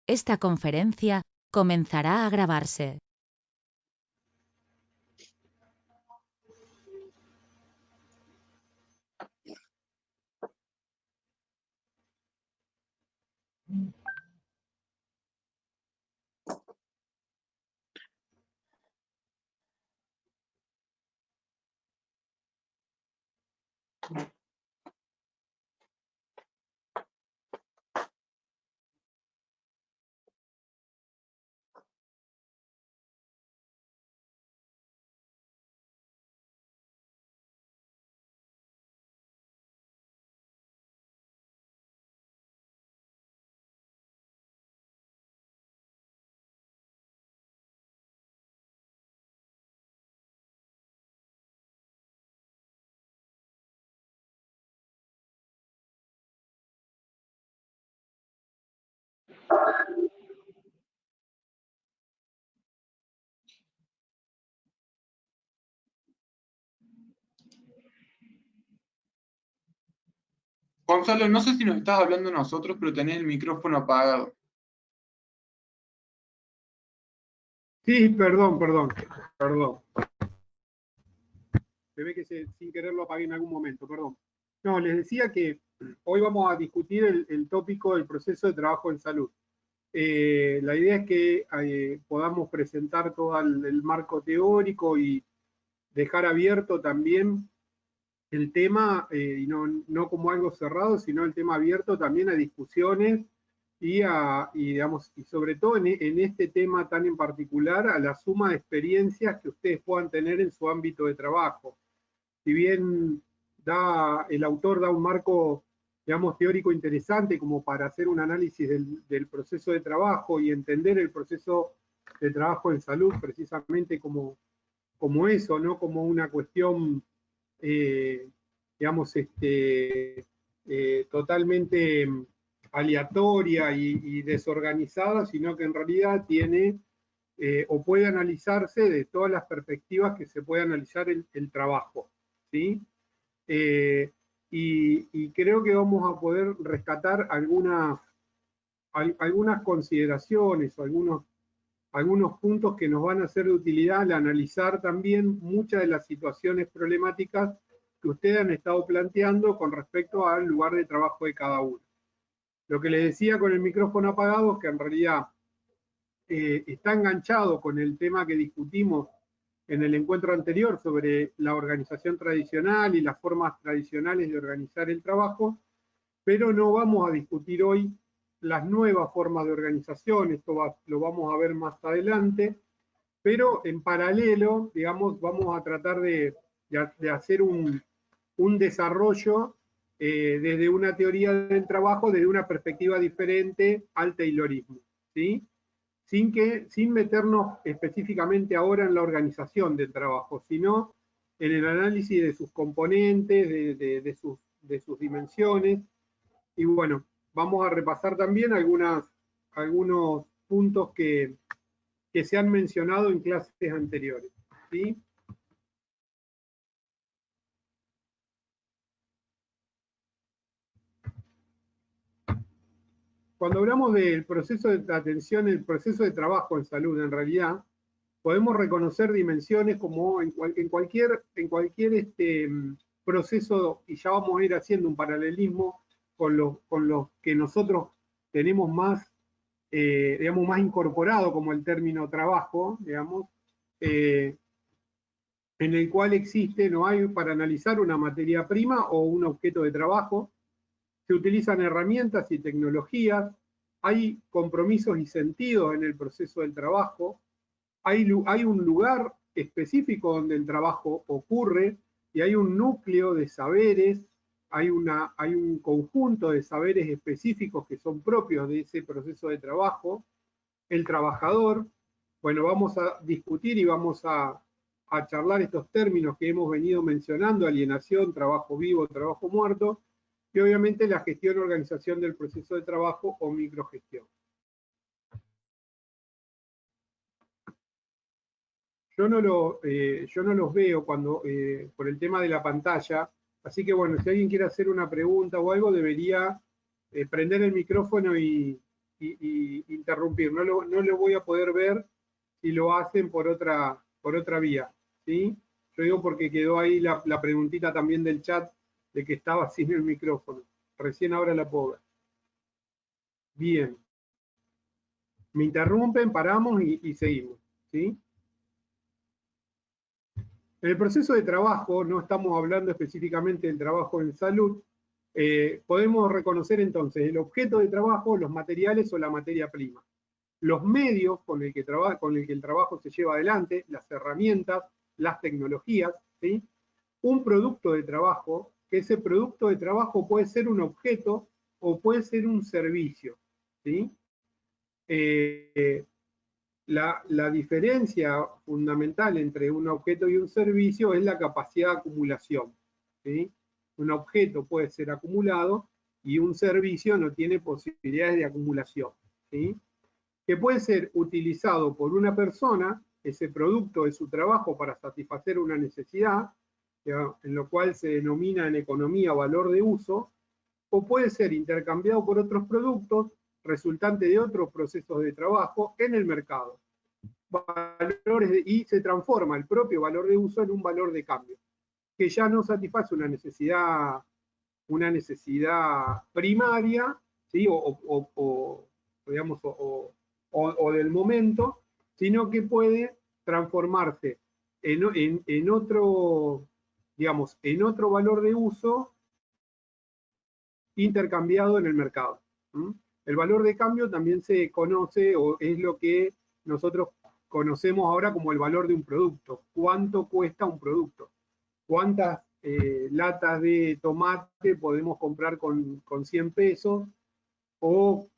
Esta conferencia comenzará a grabarse. Gonzalo, no sé si nos estás hablando a nosotros, pero tenés el micrófono apagado. Sí, perdón. Se ve que sin querer lo apagué en algún momento, perdón. No, les decía que hoy vamos a discutir el tópico del proceso de trabajo en salud. La idea es que podamos presentar todo el marco teórico y dejar abierto también el tema, y no como algo cerrado, sino el tema abierto también a discusiones digamos, y sobre todo en este tema tan en particular, a la suma de experiencias que ustedes puedan tener en su ámbito de trabajo. Si bien el autor da un marco, digamos, teórico interesante como para hacer un análisis del proceso de trabajo y entender el proceso de trabajo en salud precisamente como eso, ¿no? Como una cuestión, eh, digamos, totalmente aleatoria y desorganizada, sino que en realidad tiene o puede analizarse de todas las perspectivas que se puede analizar el trabajo, ¿sí? Y creo que vamos a poder rescatar algunas consideraciones o algunos puntos que nos van a ser de utilidad al analizar también muchas de las situaciones problemáticas que ustedes han estado planteando con respecto al lugar de trabajo de cada uno. Lo que les decía con el micrófono apagado es que en realidad está enganchado con el tema que discutimos en el encuentro anterior sobre la organización tradicional y las formas tradicionales de organizar el trabajo, pero no vamos a discutir hoy las nuevas formas de organización, lo vamos a ver más adelante, pero en paralelo, digamos, vamos a tratar de hacer un desarrollo desde una teoría del trabajo, desde una perspectiva diferente al Taylorismo, ¿sí? Sin meternos específicamente ahora en la organización del trabajo, sino en el análisis de sus componentes, de sus dimensiones. Y bueno, vamos a repasar también algunos puntos que se han mencionado en clases anteriores, ¿sí? Cuando hablamos del proceso de atención, el proceso de trabajo en salud, en realidad, podemos reconocer dimensiones como en cualquier proceso, y ya vamos a ir haciendo un paralelismo con los que nosotros tenemos más, digamos, más incorporado como el término trabajo, digamos, en el cual existe, no hay para analizar una materia prima o un objeto de trabajo, se utilizan herramientas y tecnologías, hay compromisos y sentidos en el proceso del trabajo, hay un lugar específico donde el trabajo ocurre y hay un núcleo de saberes, hay un conjunto de saberes específicos que son propios de ese proceso de trabajo. El trabajador, bueno, vamos a discutir y vamos a charlar estos términos que hemos venido mencionando: alienación, trabajo vivo, trabajo muerto, y obviamente la gestión y organización del proceso de trabajo o microgestión. Yo no los veo por el tema de la pantalla, así que bueno, si alguien quiere hacer una pregunta o algo, debería prender el micrófono y interrumpir. No lo voy a poder ver si lo hacen por otra vía, ¿sí? Yo digo porque quedó ahí la preguntita también del chat de que estaba sin el micrófono. Recién ahora la puedo ver. Bien. Me interrumpen, paramos y seguimos, ¿sí? En el proceso de trabajo, no estamos hablando específicamente del trabajo en salud, podemos reconocer entonces el objeto de trabajo, los materiales o la materia prima. Los medios con el que el trabajo se lleva adelante, las herramientas, las tecnologías, ¿sí? Un producto de trabajo, que ese producto de trabajo puede ser un objeto o puede ser un servicio, ¿sí? La diferencia fundamental entre un objeto y un servicio es la capacidad de acumulación, ¿sí? Un objeto puede ser acumulado y un servicio no tiene posibilidades de acumulación, ¿sí? Que puede ser utilizado por una persona, ese producto de su trabajo para satisfacer una necesidad, en lo cual se denomina en economía valor de uso, o puede ser intercambiado por otros productos resultante de otros procesos de trabajo en el mercado. Y se transforma el propio valor de uso en un valor de cambio, que ya no satisface una necesidad primaria, ¿sí? Digamos, o del momento, sino que puede transformarse en otro, digamos, en otro valor de uso intercambiado en el mercado. El valor de cambio también se conoce, o es lo que nosotros conocemos ahora como el valor de un producto. ¿Cuánto cuesta un producto? ¿Cuántas latas de tomate podemos comprar con 100 pesos? O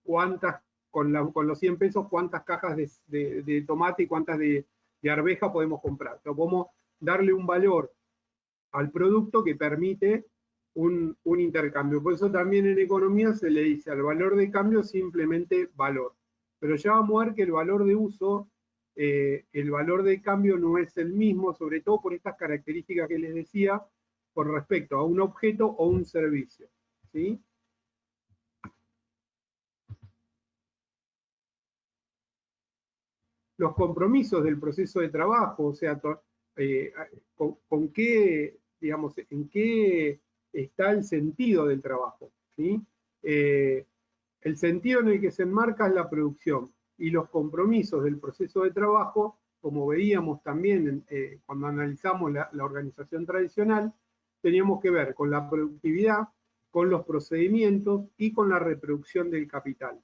cuántas, con los 100 pesos, cuántas cajas de tomate y cuántas de arveja podemos comprar. O sea, podemos darle un valor al producto que permite un intercambio. Por eso también en economía se le dice al valor de cambio simplemente valor. Pero ya vamos a ver que el valor de uso, el valor de cambio no es el mismo, sobre todo por estas características que les decía, con respecto a un objeto o un servicio, ¿sí? Los compromisos del proceso de trabajo, o sea, con qué, digamos, en qué está el sentido del trabajo, ¿sí? El sentido en el que se enmarca es la producción y los compromisos del proceso de trabajo, como veíamos también cuando analizamos la organización tradicional, teníamos que ver con la productividad, con los procedimientos y con la reproducción del capital.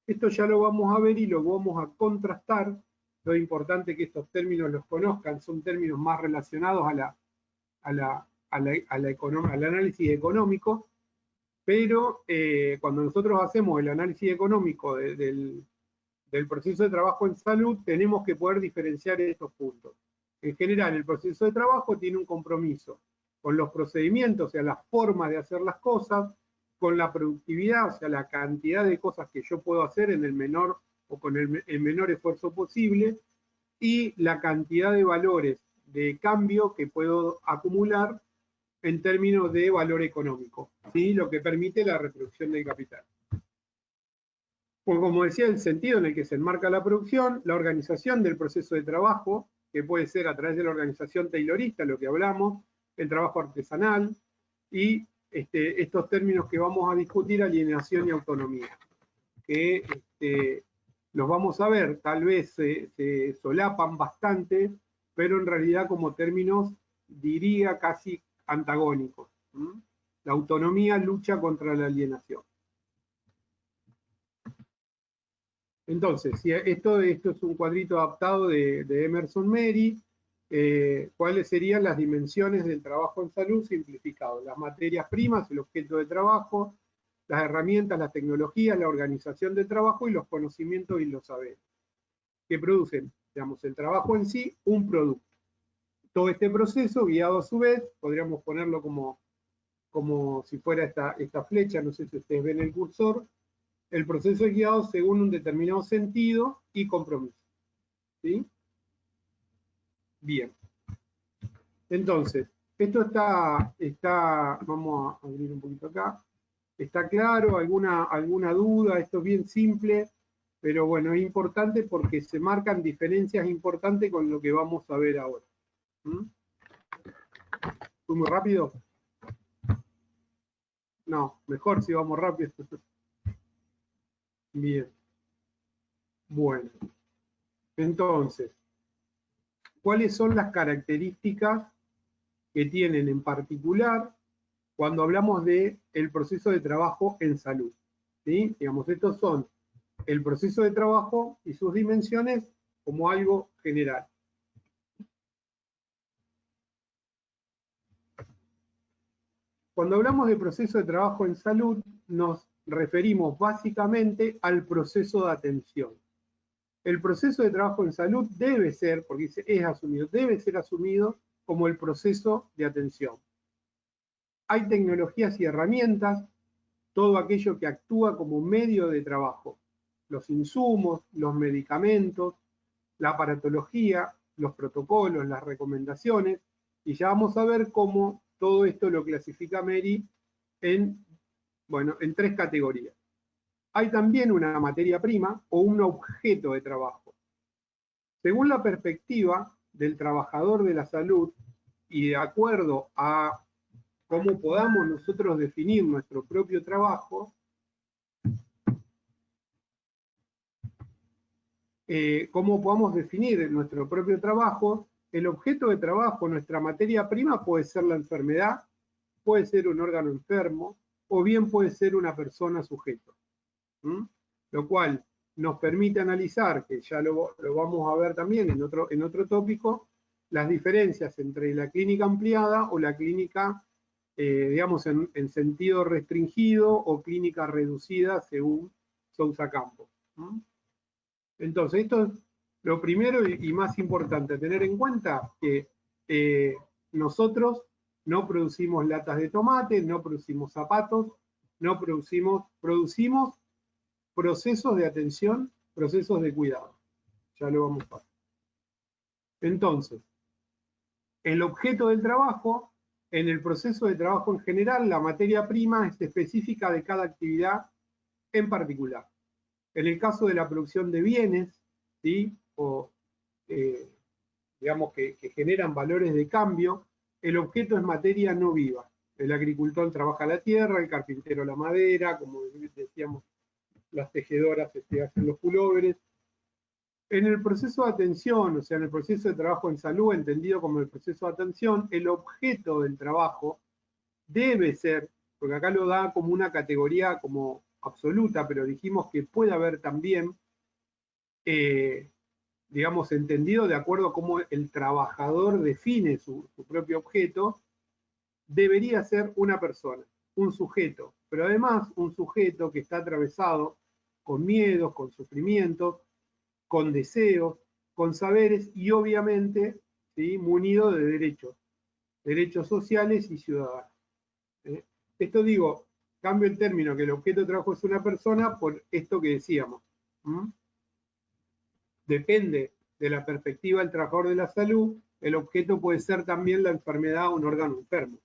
Esto ya lo vamos a ver y lo vamos a contrastar. Lo importante es que estos términos los conozcan, son términos más relacionados al análisis económico, pero cuando nosotros hacemos el análisis económico del proceso de trabajo en salud, tenemos que poder diferenciar estos puntos. En general, el proceso de trabajo tiene un compromiso con los procedimientos, o sea, las formas de hacer las cosas, con la productividad, o sea, la cantidad de cosas que yo puedo hacer en el menor o con el menor esfuerzo posible, y la cantidad de valores de cambio que puedo acumular en términos de valor económico, ¿sí? Lo que permite la reproducción del capital. Pues como decía, el sentido en el que se enmarca la producción, la organización del proceso de trabajo, que puede ser a través de la organización taylorista, lo que hablamos, el trabajo artesanal, y estos términos que vamos a discutir, alienación y autonomía, que los vamos a ver, tal vez se solapan bastante, pero en realidad como términos, diría, casi antagónicos. La autonomía lucha contra la alienación. Entonces, si esto es un cuadrito adaptado de Emerson Mary, ¿cuáles serían las dimensiones del trabajo en salud simplificado? Las materias primas, el objeto de trabajo, las herramientas, las tecnologías, la organización del trabajo y los conocimientos y los saberes, que producen, digamos, el trabajo en sí, un producto. Todo este proceso, guiado a su vez, podríamos ponerlo como si fuera esta flecha, no sé si ustedes ven el cursor, el proceso es guiado según un determinado sentido y compromiso. ¿Sí? Bien. Entonces, esto está, vamos a abrir un poquito acá, ¿Está claro? ¿Alguna duda? Esto es bien simple, pero bueno, es importante porque se marcan diferencias importantes con lo que vamos a ver ahora. ¿Mm? ¿Fue muy rápido? No, mejor si vamos rápido. Bien. Bueno. Entonces, ¿cuáles son las características que tienen en particular cuando hablamos del proceso de trabajo en salud? ¿Sí? Digamos, estos son el proceso de trabajo y sus dimensiones como algo general. Cuando hablamos de proceso de trabajo en salud, nos referimos básicamente al proceso de atención. El proceso de trabajo en salud debe ser, porque es asumido, debe ser asumido como el proceso de atención. Hay tecnologías y herramientas, todo aquello que actúa como medio de trabajo, los insumos, los medicamentos, la aparatología, los protocolos, las recomendaciones, y ya vamos a ver cómo todo esto lo clasifica Mary en 3 categorías. Hay también una materia prima o un objeto de trabajo. Según la perspectiva del trabajador de la salud y de acuerdo a cómo podamos nosotros definir nuestro propio trabajo, cómo podamos definir nuestro propio trabajo, el objeto de trabajo, nuestra materia prima puede ser la enfermedad, puede ser un órgano enfermo, o bien puede ser una persona sujeto. Lo cual nos permite analizar, que ya lo vamos a ver también en otro tópico, las diferencias entre la clínica ampliada o la clínica, digamos, en sentido restringido o clínica reducida según Sousa Campos. Entonces, esto es lo primero y más importante, tener en cuenta que nosotros no producimos latas de tomate, no producimos zapatos, no producimos procesos de atención, procesos de cuidado. Ya lo vamos a ver. Entonces, el objeto del trabajo, en el proceso de trabajo en general, la materia prima es específica de cada actividad en particular. En el caso de la producción de bienes, ¿sí? O digamos que generan valores de cambio, el objeto es materia no viva. El agricultor trabaja la tierra, el carpintero la madera, como decíamos, las tejedoras hacen los pulóveres. En el proceso de atención, o sea, en el proceso de trabajo en salud, entendido como el proceso de atención, el objeto del trabajo debe ser, porque acá lo da como una categoría como absoluta, pero dijimos que puede haber también, digamos, entendido de acuerdo a cómo el trabajador define su propio objeto, debería ser una persona, un sujeto, pero además un sujeto que está atravesado con miedos, con sufrimientos, con deseos, con saberes y obviamente, ¿sí?, munido de derechos sociales y ciudadanos. Esto digo, cambio el término que el objeto de trabajo es una persona por esto que decíamos. Depende de la perspectiva del trabajador de la salud, el objeto puede ser también la enfermedad o un órgano enfermo.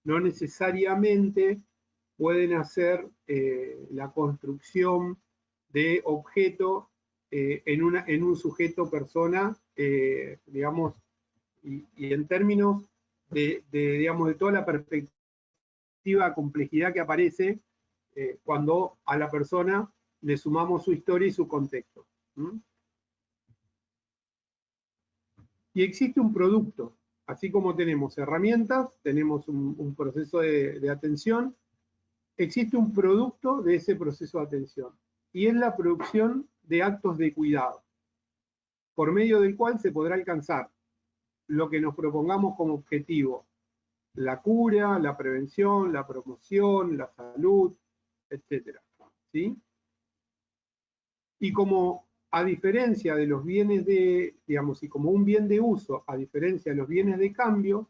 No necesariamente pueden hacer la construcción de objeto en un sujeto persona, digamos, y en términos digamos, de toda la perspectiva, complejidad que aparece cuando a la persona le sumamos su historia y su contexto. Y existe un producto, así como tenemos herramientas, tenemos un proceso de atención, existe un producto de ese proceso de atención, y es la producción de actos de cuidado, por medio del cual se podrá alcanzar lo que nos propongamos como objetivo: la cura, la prevención, la promoción, la salud, etc. ¿Sí? Y como a diferencia de los bienes digamos, y como un bien de uso, a diferencia de los bienes de cambio,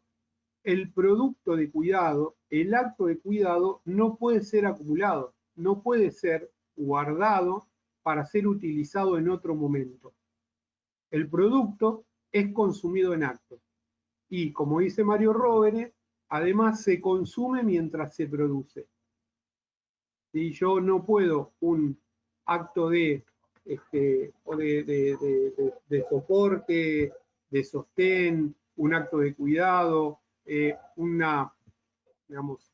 el producto de cuidado, el acto de cuidado, no puede ser acumulado, no puede ser guardado para ser utilizado en otro momento. El producto es consumido en acto. Y, como dice Mario Rovere, además se consume mientras se produce. ¿sí? Yo no puedo un acto de, de soporte, de sostén, un acto de cuidado, una, digamos,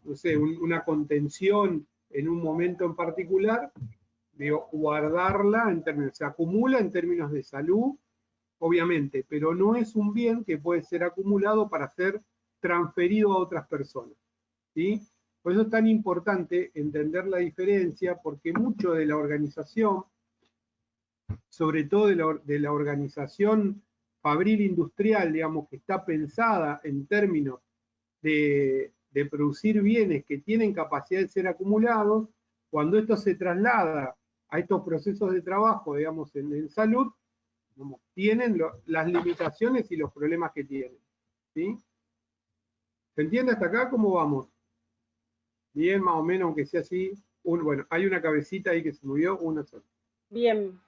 no sé, una contención en un momento en particular, digo, guardarla en términos, se acumula en términos de salud, obviamente, pero no es un bien que puede ser acumulado para ser transferido a otras personas, ¿sí? Por eso es tan importante entender la diferencia, porque mucho de la organización, sobre todo de la organización fabril industrial, digamos, que está pensada en términos de producir bienes que tienen capacidad de ser acumulados, cuando esto se traslada a estos procesos de trabajo, digamos, en salud, digamos, tienen las limitaciones y los problemas que tienen, ¿sí? ¿Se entiende hasta acá? ¿Cómo vamos? Bien, más o menos, aunque sea así. Bueno, hay una cabecita ahí que se movió, una sola. Bien.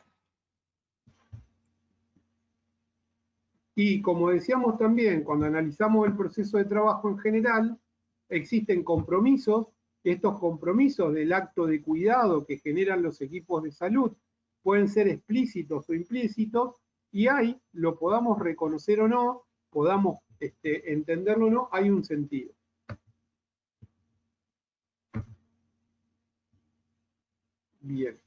Y como decíamos también, cuando analizamos el proceso de trabajo en general, existen compromisos. Estos compromisos del acto de cuidado que generan los equipos de salud pueden ser explícitos o implícitos, y hay, lo podamos reconocer o no, podamos entenderlo o no, hay un sentido. Bien.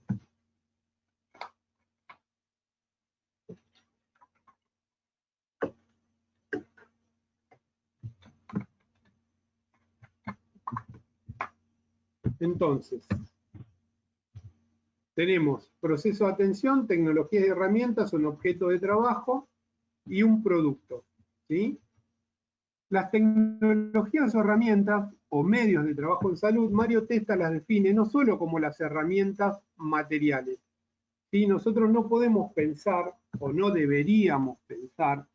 Entonces, tenemos proceso de atención, tecnologías y herramientas, un objeto de trabajo y un producto, ¿sí? Las tecnologías o herramientas o medios de trabajo en salud, Mario Testa las define no solo como las herramientas materiales, ¿sí? Nosotros no podemos pensar, o no deberíamos pensar,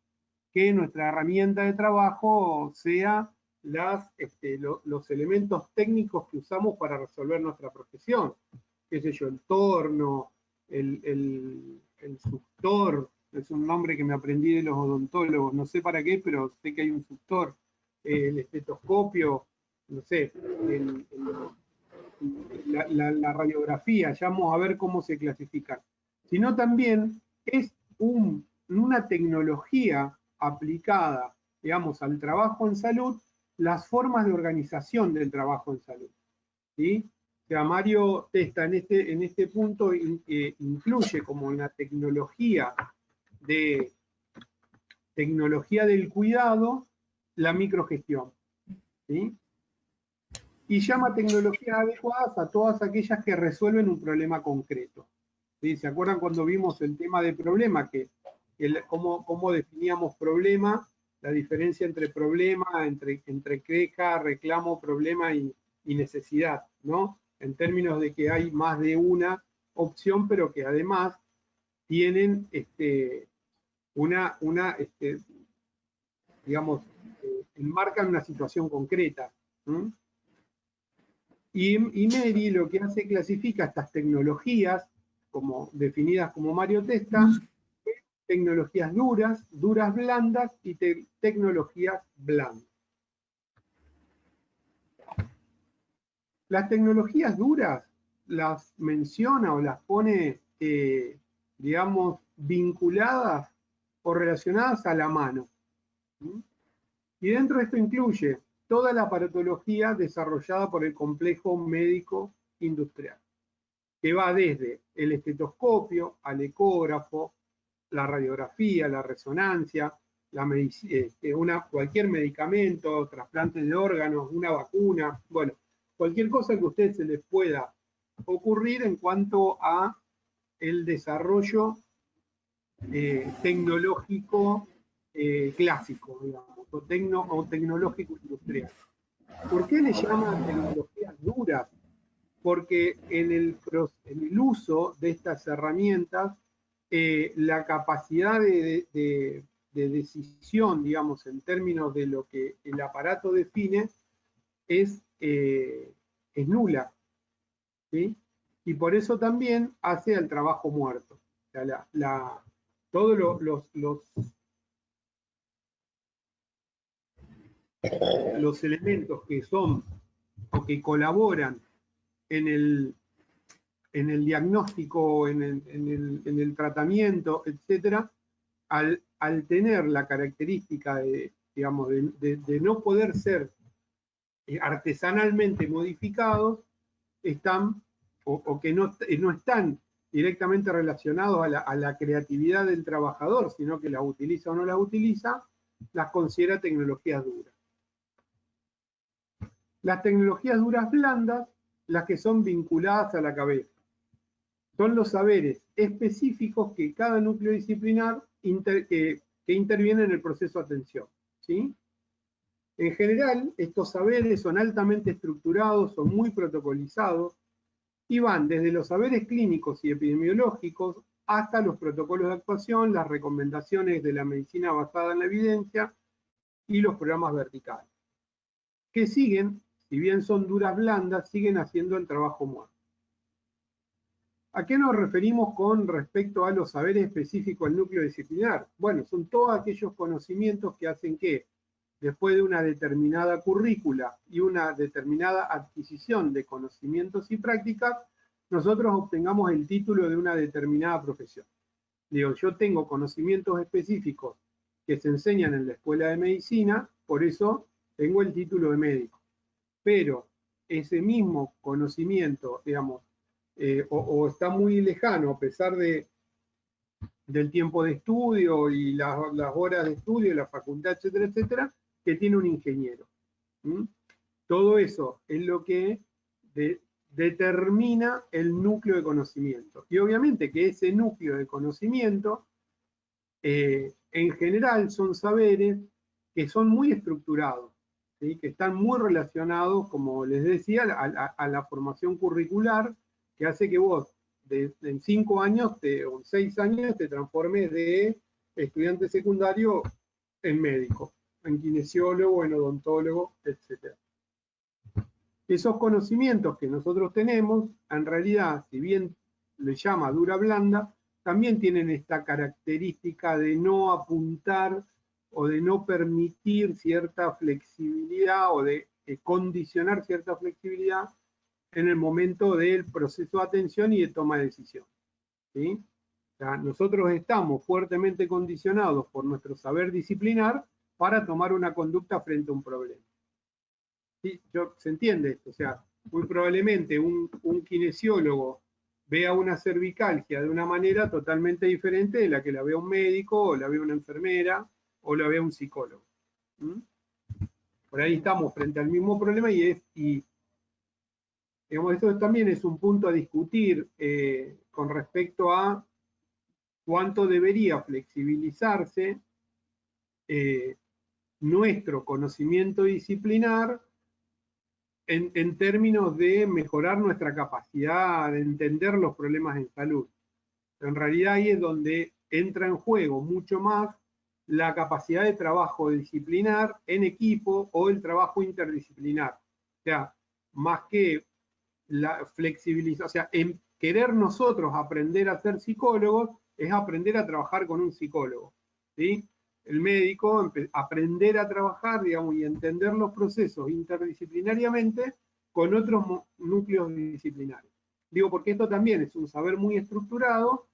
que nuestra herramienta de trabajo sea los elementos técnicos que usamos para resolver nuestra profesión. Qué sé yo, el torno, el suctor, es un nombre que me aprendí de los odontólogos, no sé para qué, pero sé que hay un suctor, el estetoscopio, no sé, la radiografía, ya vamos a ver cómo se clasifican, sino también es una tecnología aplicada, digamos, al trabajo en salud, las formas de organización del trabajo en salud, ¿sí? O sea, Mario Testa en este punto incluye como una tecnología del cuidado la microgestión, ¿sí? Y llama tecnologías adecuadas a todas aquellas que resuelven un problema concreto, ¿sí? ¿Se acuerdan cuando vimos el tema de problema? Cómo definíamos problema, la diferencia entre problema, entre queja, reclamo, problema y necesidad, ¿no? En términos de que hay más de una opción, pero que además tienen digamos, enmarcan una situación concreta. ¿Mm? Y Mary lo que hace, clasifica estas tecnologías, como definidas como Mario Testa, tecnologías duras, duras blandas y tecnologías blandas. Las tecnologías duras las menciona o las pone, digamos, vinculadas o relacionadas a la mano. Y dentro de esto incluye toda la aparatología desarrollada por el complejo médico industrial, que va desde el estetoscopio al ecógrafo, la radiografía, la resonancia, cualquier medicamento, trasplante de órganos, una vacuna, bueno, cualquier cosa que a ustedes se les pueda ocurrir en cuanto a el desarrollo tecnológico clásico, digamos, o tecnológico industrial. ¿Por qué le llaman tecnologías duras? Porque en el uso de estas herramientas, la capacidad de decisión, digamos, en términos de lo que el aparato define, es nula, ¿sí? Y por eso también hace el trabajo muerto. O sea, todos los elementos que son o que colaboran en el diagnóstico, en el tratamiento, etcétera, al tener la característica digamos, de no poder ser artesanalmente modificados, están o que no están directamente relacionados a la creatividad del trabajador, sino que las utiliza o no las utiliza, las considera tecnologías duras. Las tecnologías duras blandas, las que son vinculadas a la cabeza, son los saberes específicos que cada núcleo disciplinar que interviene en el proceso de atención, ¿sí? En general, estos saberes son altamente estructurados, son muy protocolizados y van desde los saberes clínicos y epidemiológicos hasta los protocolos de actuación, las recomendaciones de la medicina basada en la evidencia y los programas verticales, que siguen, si bien son duras blandas, siguen haciendo el trabajo muerto. ¿A qué nos referimos con respecto a los saberes específicos del núcleo disciplinar? Bueno, son todos aquellos conocimientos que hacen que, después de una determinada currícula y una determinada adquisición de conocimientos y prácticas, nosotros obtengamos el título de una determinada profesión. Digo, yo tengo conocimientos específicos que se enseñan en la escuela de medicina, por eso tengo el título de médico. Pero ese mismo conocimiento, digamos, o está muy lejano, a pesar del tiempo de estudio y las horas de estudio, la facultad, etcétera, etcétera, que tiene un ingeniero. Todo eso es lo que determina el núcleo de conocimiento. Y obviamente que ese núcleo de conocimiento, en general, son saberes que son muy estructurados, ¿sí? Que están muy relacionados, como les decía, a la formación curricular, que hace que vos en 5 años o en 6 años te transformes de estudiante secundario en médico, en kinesiólogo, en odontólogo, etc. Esos conocimientos que nosotros tenemos, en realidad, si bien le llama dura blanda, también tienen esta característica de no apuntar o de no permitir cierta flexibilidad o de condicionar cierta flexibilidad en el momento del proceso de atención y de toma de decisión, ¿sí? O sea, nosotros estamos fuertemente condicionados por nuestro saber disciplinar para tomar una conducta frente a un problema. ¿Sí? ¿Se entiende esto? O sea, muy probablemente un kinesiólogo vea una cervicalgia de una manera totalmente diferente de la que la vea un médico, o la vea una enfermera, o la vea un psicólogo. Por ahí estamos frente al mismo problema y digamos, esto también es un punto a discutir con respecto a cuánto debería flexibilizarse nuestro conocimiento disciplinar en términos de mejorar nuestra capacidad de entender los problemas en salud. Pero en realidad ahí es donde entra en juego mucho más la capacidad de trabajo disciplinar en equipo o el trabajo interdisciplinar. O sea, más que la flexibilización, o sea, en querer nosotros aprender a ser psicólogos es aprender a trabajar con un psicólogo, ¿sí? El médico, aprender a trabajar, digamos, y entender los procesos interdisciplinariamente con otros núcleos disciplinarios. Digo, porque esto también es un saber muy estructurado,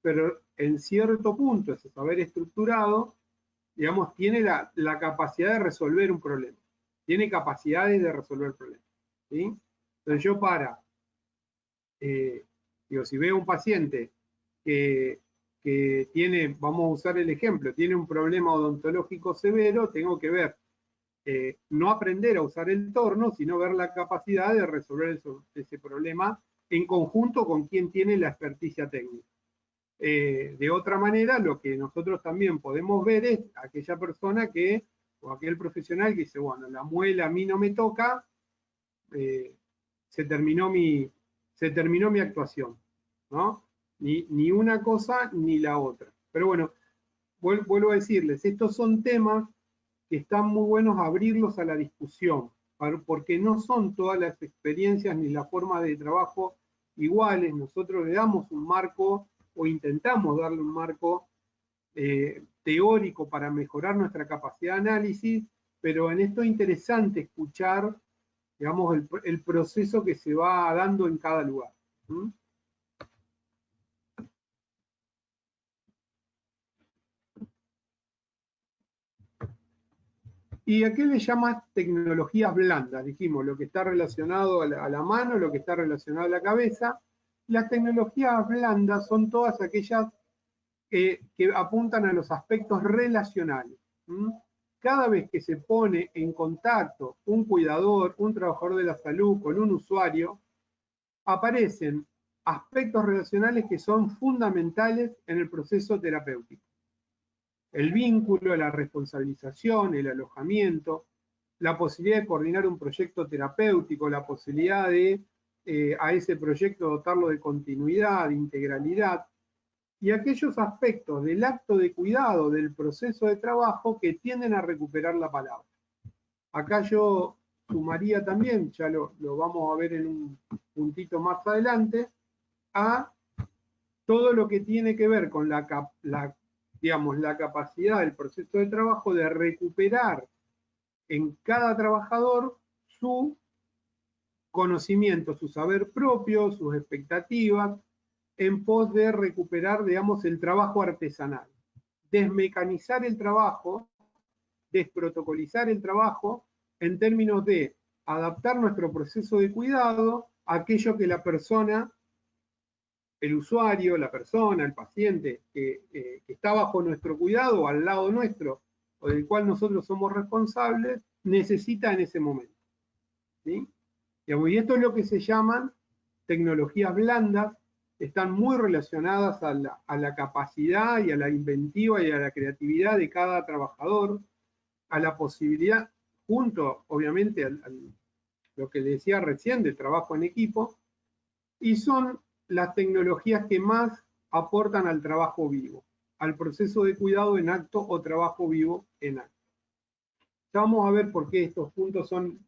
pero en cierto punto ese saber estructurado, digamos, tiene la capacidad de resolver un problema, tiene capacidades de resolver problemas, ¿sí? Entonces yo digo, si veo un paciente que tiene, vamos a usar el ejemplo, tiene un problema odontológico severo, tengo que ver, no aprender a usar el torno, sino ver la capacidad de resolver ese problema en conjunto con quien tiene la experticia técnica. De otra manera, lo que nosotros también podemos ver es aquella persona o aquel profesional que dice, bueno, la muela a mí no me toca, se terminó mi actuación, ¿no? Ni una cosa ni la otra. Pero bueno, vuelvo a decirles, estos son temas que están muy buenos abrirlos a la discusión, porque no son todas las experiencias ni las formas de trabajo iguales. Nosotros le damos un marco o intentamos darle un marco teórico para mejorar nuestra capacidad de análisis, pero en esto es interesante escuchar digamos, el proceso que se va dando en cada lugar. ¿Mm? ¿Y a qué le llamas tecnologías blandas? Dijimos, lo que está relacionado a la mano, lo que está relacionado a la cabeza. Las tecnologías blandas son todas aquellas que apuntan a los aspectos relacionales. ¿Mm? Cada vez que se pone en contacto un cuidador, un trabajador de la salud con un usuario, aparecen aspectos relacionales que son fundamentales en el proceso terapéutico. El vínculo, la responsabilización, el alojamiento, la posibilidad de coordinar un proyecto terapéutico, la posibilidad de a ese proyecto dotarlo de continuidad, de integralidad, y aquellos aspectos del acto de cuidado, del proceso de trabajo que tienden a recuperar la palabra. Acá yo sumaría también, ya lo vamos a ver en un puntito más adelante, a todo lo que tiene que ver con digamos, la capacidad del proceso de trabajo de recuperar en cada trabajador su conocimiento, su saber propio, sus expectativas, en pos de recuperar, digamos, el trabajo artesanal. Desmecanizar el trabajo, desprotocolizar el trabajo en términos de adaptar nuestro proceso de cuidado a aquello que la persona, el usuario, la persona, el paciente que está bajo nuestro cuidado o al lado nuestro o del cual nosotros somos responsables, necesita en ese momento. ¿Sí? Y esto es lo que se llaman tecnologías blandas, están muy relacionadas a la capacidad y a la inventiva y a la creatividad de cada trabajador, a la posibilidad, junto obviamente a lo que le decía recién del trabajo en equipo, y son las tecnologías que más aportan al trabajo vivo, al proceso de cuidado en acto o trabajo vivo en acto. Ya vamos a ver por qué estos puntos son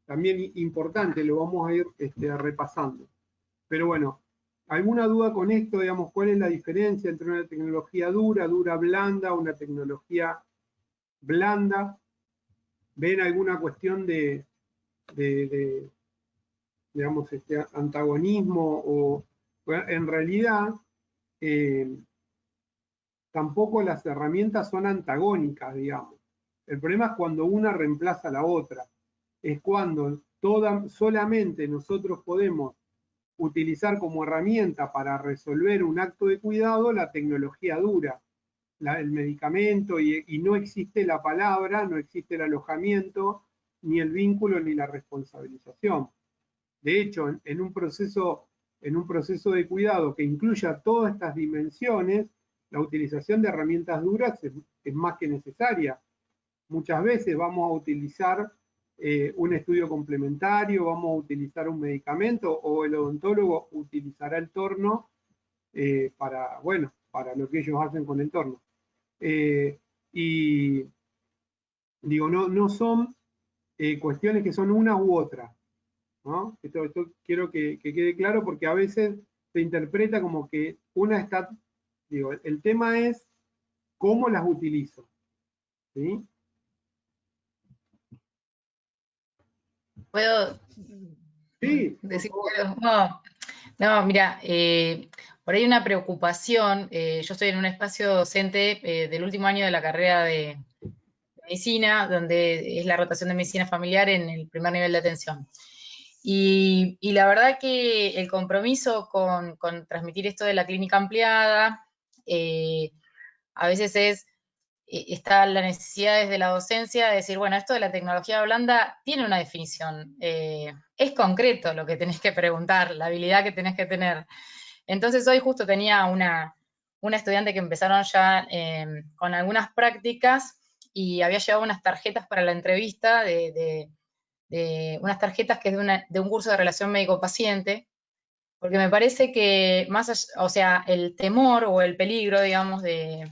también importantes, lo vamos a ir repasando. Pero bueno, ¿alguna duda con esto? Digamos, ¿cuál es la diferencia entre una tecnología dura, blanda, una tecnología blanda? ¿Ven alguna cuestión de digamos, antagonismo? O bueno, en realidad, tampoco las herramientas son antagónicas, digamos. El problema es cuando una reemplaza a la otra. Es cuando solamente nosotros podemos utilizar como herramienta para resolver un acto de cuidado la tecnología dura, el medicamento, y no existe la palabra, no existe el alojamiento, ni el vínculo, ni la responsabilización. De hecho, en un proceso de cuidado que incluya todas estas dimensiones, la utilización de herramientas duras es más que necesaria. Muchas veces vamos a utilizar un estudio complementario, vamos a utilizar un medicamento, o el odontólogo utilizará el torno para lo que ellos hacen con el torno. Y digo, no son cuestiones que son una u otra, ¿no? Esto quiero que quede claro, porque a veces se interpreta como que una está, digo, el tema es cómo las utilizo, ¿sí? ¿Puedo Sí, decir algo? No, mira, por ahí una preocupación. Yo estoy en un espacio docente del último año de la carrera de medicina, donde es la rotación de medicina familiar en el primer nivel de atención. Y la verdad que el compromiso con transmitir esto de la clínica ampliada, a veces está la necesidad desde la docencia de decir, bueno, esto de la tecnología blanda tiene una definición, es concreto lo que tenés que preguntar, la habilidad que tenés que tener. Entonces hoy justo tenía una estudiante que empezaron ya con algunas prácticas y había llevado unas tarjetas para la entrevista, de unas tarjetas que es de un curso de relación médico-paciente, porque me parece que más allá, o sea, el temor o el peligro, digamos, que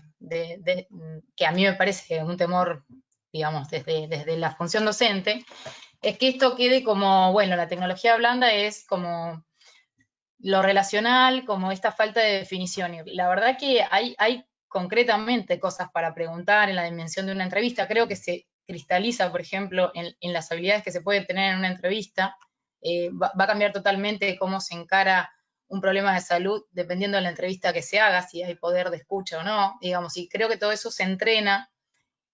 a mí me parece un temor, digamos, desde la función docente, es que esto quede como, bueno, la tecnología blanda es como lo relacional, como esta falta de definición. Y la verdad que hay concretamente cosas para preguntar en la dimensión de una entrevista. Creo que cristaliza, por ejemplo, en las habilidades que se puede tener en una entrevista, va a cambiar totalmente cómo se encara un problema de salud dependiendo de la entrevista que se haga, si hay poder de escucha o no, digamos, y creo que todo eso se entrena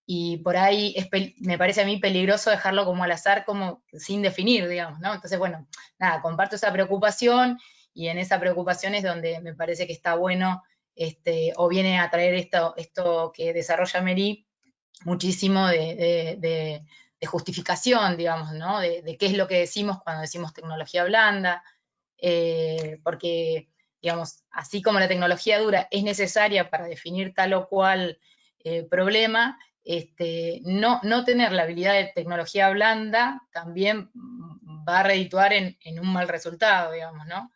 y por ahí me parece a mí peligroso dejarlo como al azar, como sin definir, digamos, ¿no? Entonces, bueno, nada, comparto esa preocupación y en esa preocupación es donde me parece que está bueno, o viene a traer esto que desarrolla Mary, muchísimo de justificación, digamos, ¿no? De qué es lo que decimos cuando decimos tecnología blanda, porque, digamos, así como la tecnología dura es necesaria para definir tal o cual problema, no tener la habilidad de tecnología blanda también va a redituar en un mal resultado, digamos, ¿no?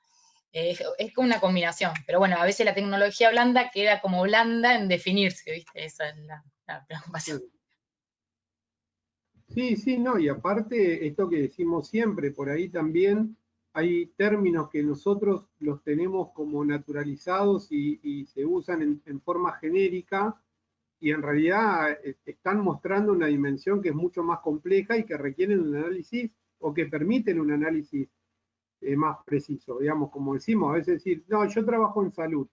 Es como una combinación, pero bueno, a veces la tecnología blanda queda como blanda en definirse, ¿viste? Esa es la preocupación. Sí, sí, no, y aparte, esto que decimos siempre, por ahí también hay términos que nosotros los tenemos como naturalizados y se usan en forma genérica, y en realidad están mostrando una dimensión que es mucho más compleja y que requieren un análisis o que permiten un análisis más preciso. Digamos, como decimos, a veces decir, no, yo trabajo en salud.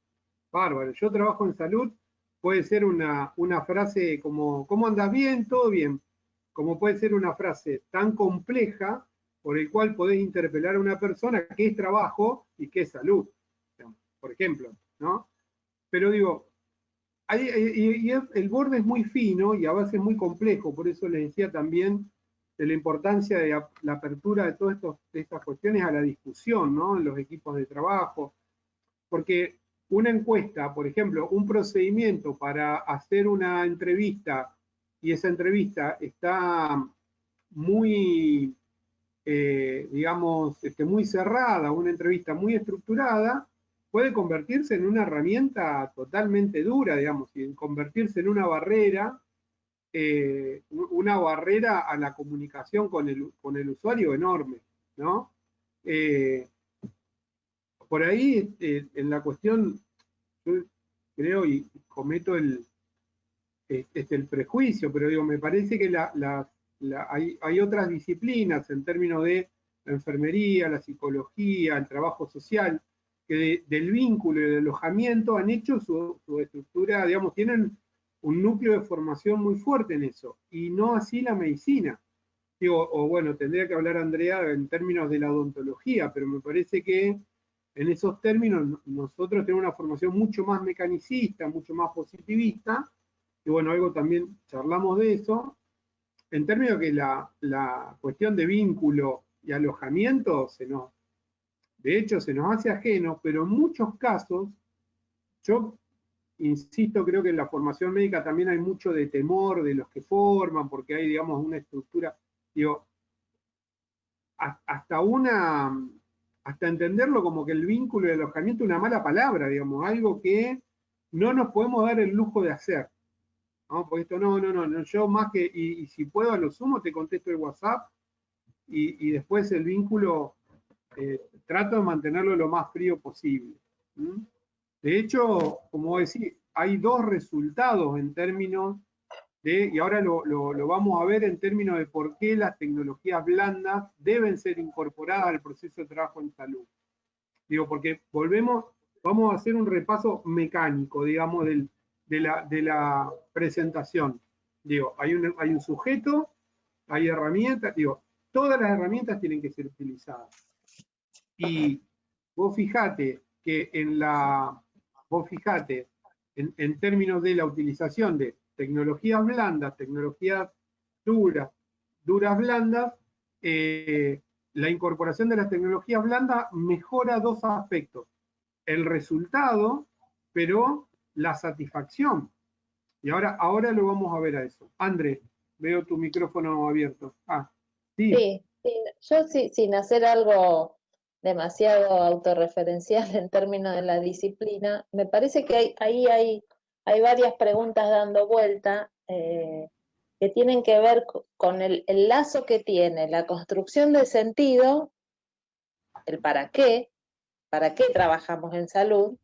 Bárbaro, yo trabajo en salud, puede ser una frase como, ¿cómo andas? Bien, todo bien. Como puede ser una frase tan compleja por el cual podés interpelar a una persona qué es trabajo y qué es salud, por ejemplo, ¿no? Pero digo, el borde es muy fino y a veces muy complejo, por eso les decía también de la importancia de la apertura de todas estas cuestiones a la discusión, ¿no? En los equipos de trabajo, porque una encuesta, por ejemplo, un procedimiento para hacer una entrevista y esa entrevista está muy, digamos, muy cerrada, una entrevista muy estructurada, puede convertirse en una herramienta totalmente dura, digamos, y convertirse en una barrera a la comunicación con el usuario enorme, ¿no? Por ahí, en la cuestión, yo creo y cometo el prejuicio, pero digo, me parece que hay otras disciplinas en términos de la enfermería, la psicología, el trabajo social, que del vínculo y del alojamiento han hecho su estructura, digamos, tienen un núcleo de formación muy fuerte en eso, y no así la medicina. Digo, o bueno, tendría que hablar Andrea en términos de la odontología, pero me parece que en esos términos nosotros tenemos una formación mucho más mecanicista, mucho más positivista, y bueno, algo también charlamos de eso, en términos que la cuestión de vínculo y alojamiento de hecho se nos hace ajeno, pero en muchos casos, yo insisto, creo que en la formación médica también hay mucho de temor de los que forman, porque hay, digamos, una estructura, digo, hasta entenderlo como que el vínculo y el alojamiento es una mala palabra, digamos, algo que no nos podemos dar el lujo de hacer. ¿No? Porque esto no, yo más que, y si puedo a lo sumo te contesto el WhatsApp y después el vínculo trato de mantenerlo lo más frío posible. ¿Mm? De hecho, como decís, hay dos resultados en términos y ahora lo vamos a ver en términos de por qué las tecnologías blandas deben ser incorporadas al proceso de trabajo en salud. Digo, porque vamos a hacer un repaso mecánico, digamos, de la presentación. Digo, hay un sujeto, hay herramientas, digo, todas las herramientas tienen que ser utilizadas. Y vos fijate que en términos de la utilización de tecnologías blandas, tecnologías duras blandas, la incorporación de las tecnologías blandas mejora dos aspectos. El resultado, pero la satisfacción. Y ahora lo vamos a ver a eso. André, veo tu micrófono abierto. Sí. Sí, yo sin hacer algo demasiado autorreferencial en términos de la disciplina, me parece que ahí hay varias preguntas dando vuelta que tienen que ver con el lazo que tiene la construcción de sentido, el para qué trabajamos en salud,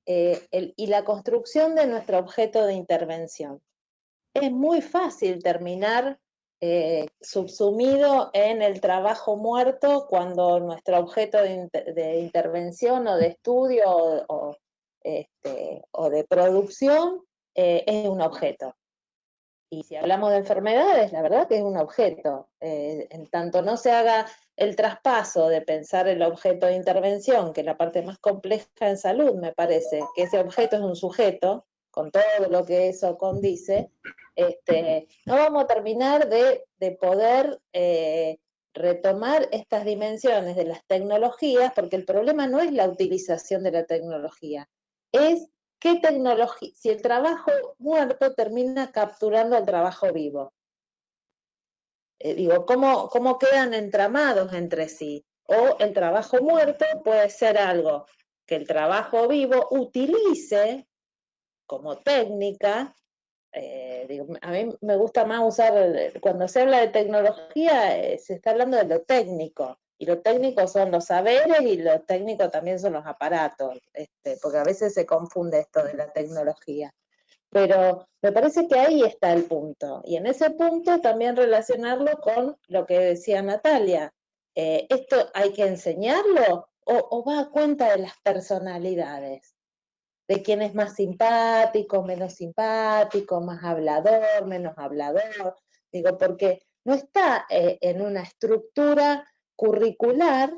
y la construcción de nuestro objeto de intervención. es muy fácil terminar subsumido en el trabajo muerto cuando nuestro objeto de intervención o de estudio o de producción es un objeto. Y si hablamos de enfermedades, la verdad que es un objeto. En tanto no se haga el traspaso de pensar el objeto de intervención, que es la parte más compleja en salud, me parece, que ese objeto es un sujeto, con todo lo que eso condice, no vamos a terminar de poder retomar estas dimensiones de las tecnologías, porque el problema no es la utilización de la tecnología, es ¿qué tecnología? Si el trabajo muerto termina capturando el trabajo vivo. ¿Cómo quedan entramados entre sí? O el trabajo muerto puede ser algo que el trabajo vivo utilice como técnica. A mí me gusta más usar, cuando se habla de tecnología, se está hablando de lo técnico. Y lo técnico son los saberes y lo técnico también son los aparatos, porque a veces se confunde esto de la tecnología. Pero me parece que ahí está el punto. Y en ese punto también relacionarlo con lo que decía Natalia. ¿Esto hay que enseñarlo o va a cuenta de las personalidades? De quién es más simpático, menos simpático, más hablador, menos hablador. Porque no está en una estructura curricular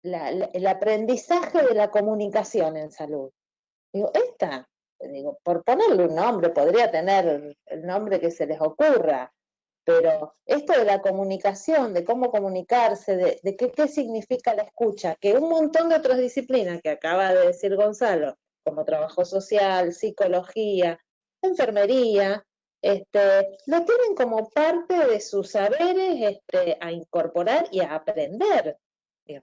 el aprendizaje de la comunicación en salud. Por ponerle un nombre, podría tener el nombre que se les ocurra, pero esto de la comunicación, de cómo comunicarse, de qué significa la escucha, que un montón de otras disciplinas que acaba de decir Gonzalo, como trabajo social, psicología, enfermería, lo tienen como parte de sus saberes a incorporar y a aprender.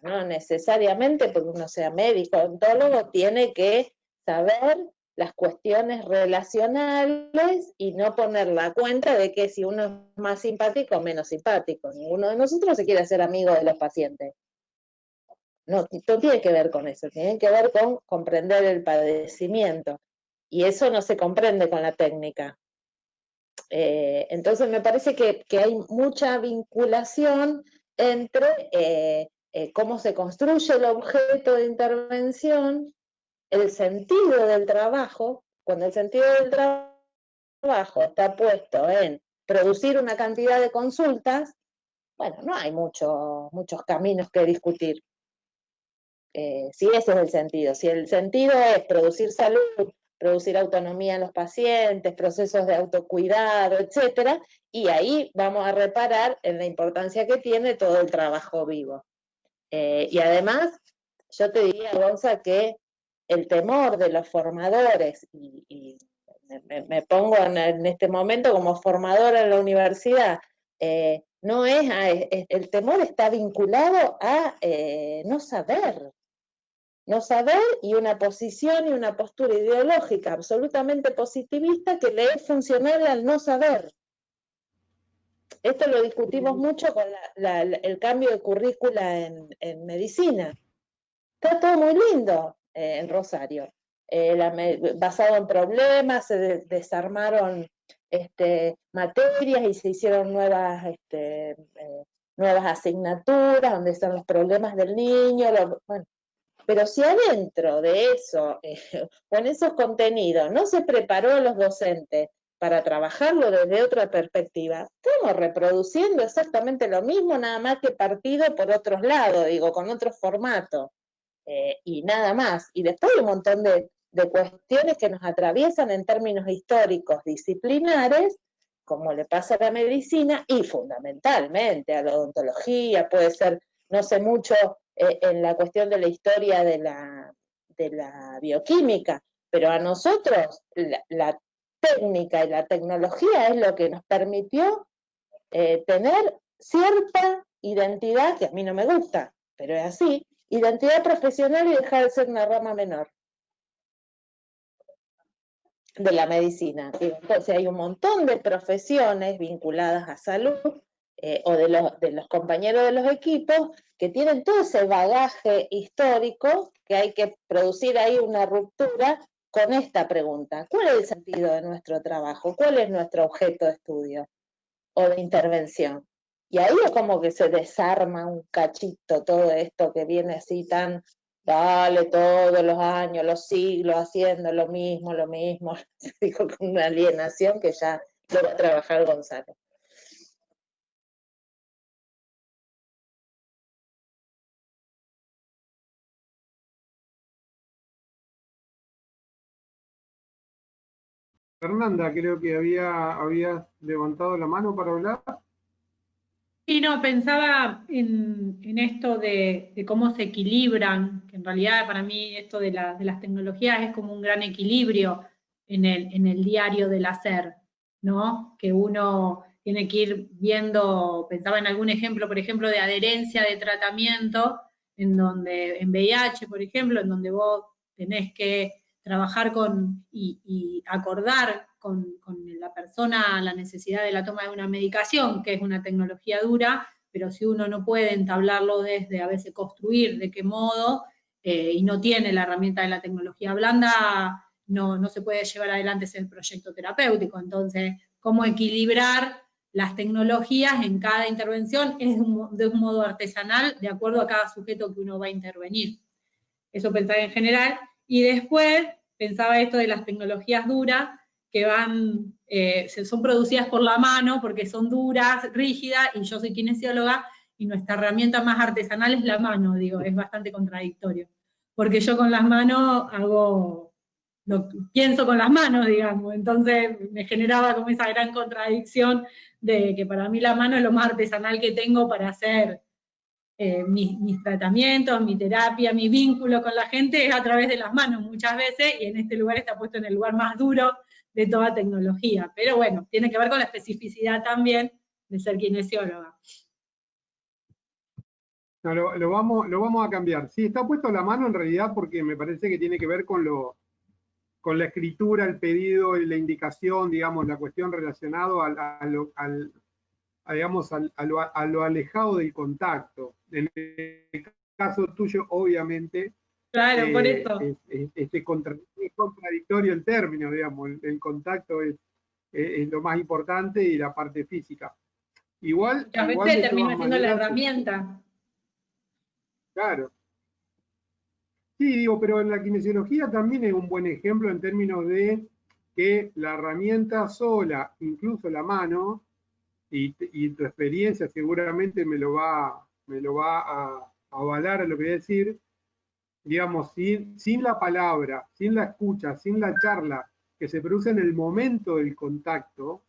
No necesariamente porque uno sea médico, odontólogo, tiene que saber las cuestiones relacionales y no poner la cuenta de que si uno es más simpático o menos simpático. Ninguno de nosotros se quiere hacer amigo de los pacientes. No tiene que ver con eso, tiene que ver con comprender el padecimiento. Y eso no se comprende con la técnica. Entonces me parece que hay mucha vinculación entre cómo se construye el objeto de intervención, el sentido del trabajo, cuando el sentido del trabajo está puesto en producir una cantidad de consultas, bueno, no hay muchos caminos que discutir. Si ese es el sentido, si el sentido es producir salud, producir autonomía en los pacientes, procesos de autocuidado, etcétera, y ahí vamos a reparar en la importancia que tiene todo el trabajo vivo. Y además, yo te diría, Gonza, que el temor de los formadores, y me pongo en este momento como formadora en la universidad, no el temor está vinculado a no saber y una posición y una postura ideológica absolutamente positivista que le es funcional al no saber. Esto lo discutimos mucho con el cambio de currícula en medicina. Está todo muy lindo en Rosario, basado en problemas, se desarmaron materias y se hicieron nuevas asignaturas donde están los problemas del niño, bueno. Pero si adentro de eso, con esos contenidos, no se preparó a los docentes para trabajarlo desde otra perspectiva, estamos reproduciendo exactamente lo mismo, nada más que partido por otros lados, con otro formato, y nada más. Y después hay un montón de cuestiones que nos atraviesan en términos históricos, disciplinares, como le pasa a la medicina y fundamentalmente a la odontología, puede ser, no sé mucho en la cuestión de la historia de la bioquímica, pero a nosotros la técnica y la tecnología es lo que nos permitió tener cierta identidad, que a mí no me gusta, pero es así, identidad profesional y dejar de ser una rama menor de la medicina. Entonces hay un montón de profesiones vinculadas a salud o de los compañeros de los equipos que tienen todo ese bagaje histórico que hay que producir ahí una ruptura con esta pregunta: ¿cuál es el sentido de nuestro trabajo? ¿Cuál es nuestro objeto de estudio o de intervención? Y ahí es como que se desarma un cachito todo esto que viene así tan, dale, todos los años, los siglos, haciendo lo mismo, digo, con una alienación que ya lo va a trabajar Gonzalo. Fernanda, creo que había levantado la mano para hablar. Sí, no, pensaba en esto de cómo se equilibran, que en realidad para mí esto de las tecnologías es como un gran equilibrio en el diario del hacer, ¿no? Que uno tiene que ir viendo, pensaba en algún ejemplo, por ejemplo, de adherencia de tratamiento, en donde, en VIH, por ejemplo, en donde vos tenés que trabajar y acordar con la persona la necesidad de la toma de una medicación, que es una tecnología dura, pero si uno no puede entablarlo desde a veces construir de qué modo, y no tiene la herramienta de la tecnología blanda, no se puede llevar adelante ese proyecto terapéutico. Entonces, cómo equilibrar las tecnologías en cada intervención es de un modo artesanal, de acuerdo a cada sujeto que uno va a intervenir. Eso pensaba en general. Y después pensaba esto de las tecnologías duras, que son producidas por la mano, porque son duras, rígidas, y yo soy kinesióloga, y nuestra herramienta más artesanal es la mano, digo, es bastante contradictorio. Porque yo con las manos pienso con las manos, digamos, entonces me generaba como esa gran contradicción de que para mí la mano es lo más artesanal que tengo para hacer mis tratamientos, mi terapia, mi vínculo con la gente es a través de las manos muchas veces, y en este lugar está puesto en el lugar más duro de toda tecnología. Pero bueno, tiene que ver con la especificidad también de ser kinesióloga. No, lo vamos a cambiar. Sí, está puesto la mano en realidad porque me parece que tiene que ver con la escritura, el pedido y la indicación, digamos, la cuestión relacionada a lo alejado del contacto. En el caso tuyo, obviamente, Claro, por eso. es contradictorio el término, digamos, el contacto es lo más importante y la parte física. Igual A de veces termina todas siendo la maneras, herramienta. claro. Sí, digo, pero en la kinesiología también es un buen ejemplo en términos de que la herramienta sola, incluso la mano, y tu experiencia seguramente me lo va a avalar a lo que voy a decir, digamos, sin la palabra, sin la escucha, sin la charla que se produce en el momento del contacto,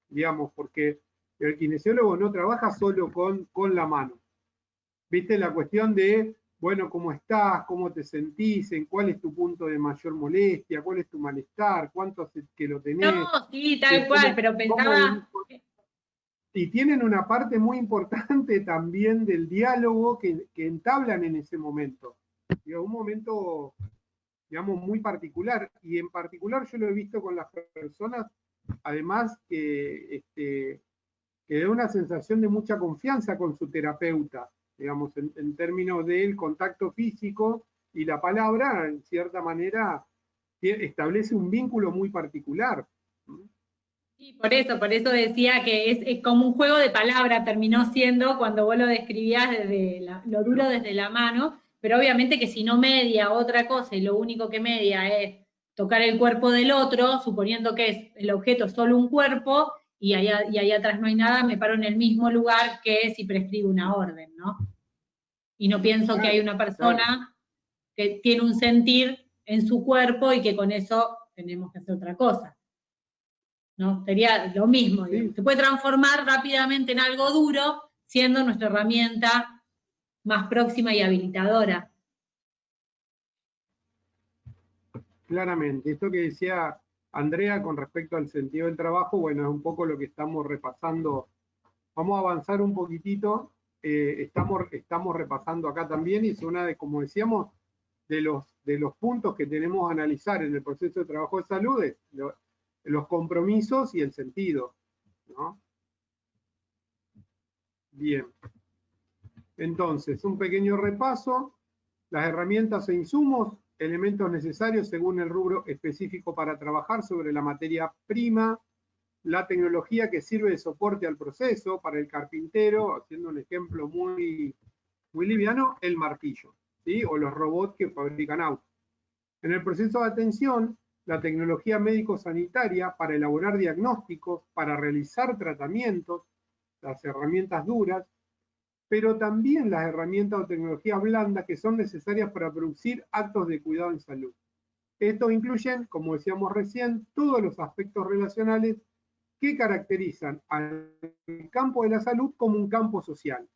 digamos, porque el kinesiólogo no trabaja solo con la mano. ¿Viste? La cuestión de, bueno, ¿cómo estás? ¿Cómo te sentís? ¿En cuál es tu punto de mayor molestia? ¿Cuál es tu malestar? ¿Cuánto hace que lo tenés? No, sí, tal cual, pero pensaba... Y tienen una parte muy importante también del diálogo que entablan en ese momento. Digo, un momento, digamos, muy particular. Y en particular yo lo he visto con las personas, además que da una sensación de mucha confianza con su terapeuta, digamos, en términos del contacto físico y la palabra, en cierta manera, establece un vínculo muy particular. Sí, por eso decía que es como un juego de palabras, terminó siendo cuando vos lo describías desde lo duro desde la mano, pero obviamente que si no media otra cosa y lo único que media es tocar el cuerpo del otro, suponiendo que es el objeto solo un cuerpo y ahí atrás no hay nada, me paro en el mismo lugar que si prescribo una orden, ¿no? Y no pienso que hay una persona que tiene un sentir en su cuerpo y que con eso tenemos que hacer otra cosa. ¿No? Sería lo mismo, Sí. Se puede transformar rápidamente en algo duro, siendo nuestra herramienta más próxima y habilitadora. Claramente, esto que decía Andrea con respecto al sentido del trabajo, bueno, es un poco lo que estamos repasando. Vamos a avanzar un poquitito, estamos repasando acá también, y es una de, como decíamos, de los puntos que tenemos a analizar en el proceso de trabajo de salud, es los compromisos y el sentido, ¿no? Bien. Entonces, un pequeño repaso. Las herramientas e insumos elementos necesarios según el rubro específico para trabajar sobre la materia prima, la tecnología que sirve de soporte al proceso para el carpintero, haciendo un ejemplo muy liviano, el martillo, ¿sí? O los robots que fabrican autos. En el proceso de atención, la tecnología médico-sanitaria para elaborar diagnósticos, para realizar tratamientos, las herramientas duras, pero también las herramientas o tecnologías blandas que son necesarias para producir actos de cuidado en salud. Estos incluyen, como decíamos recién, todos los aspectos relacionales que caracterizan al campo de la salud como un campo social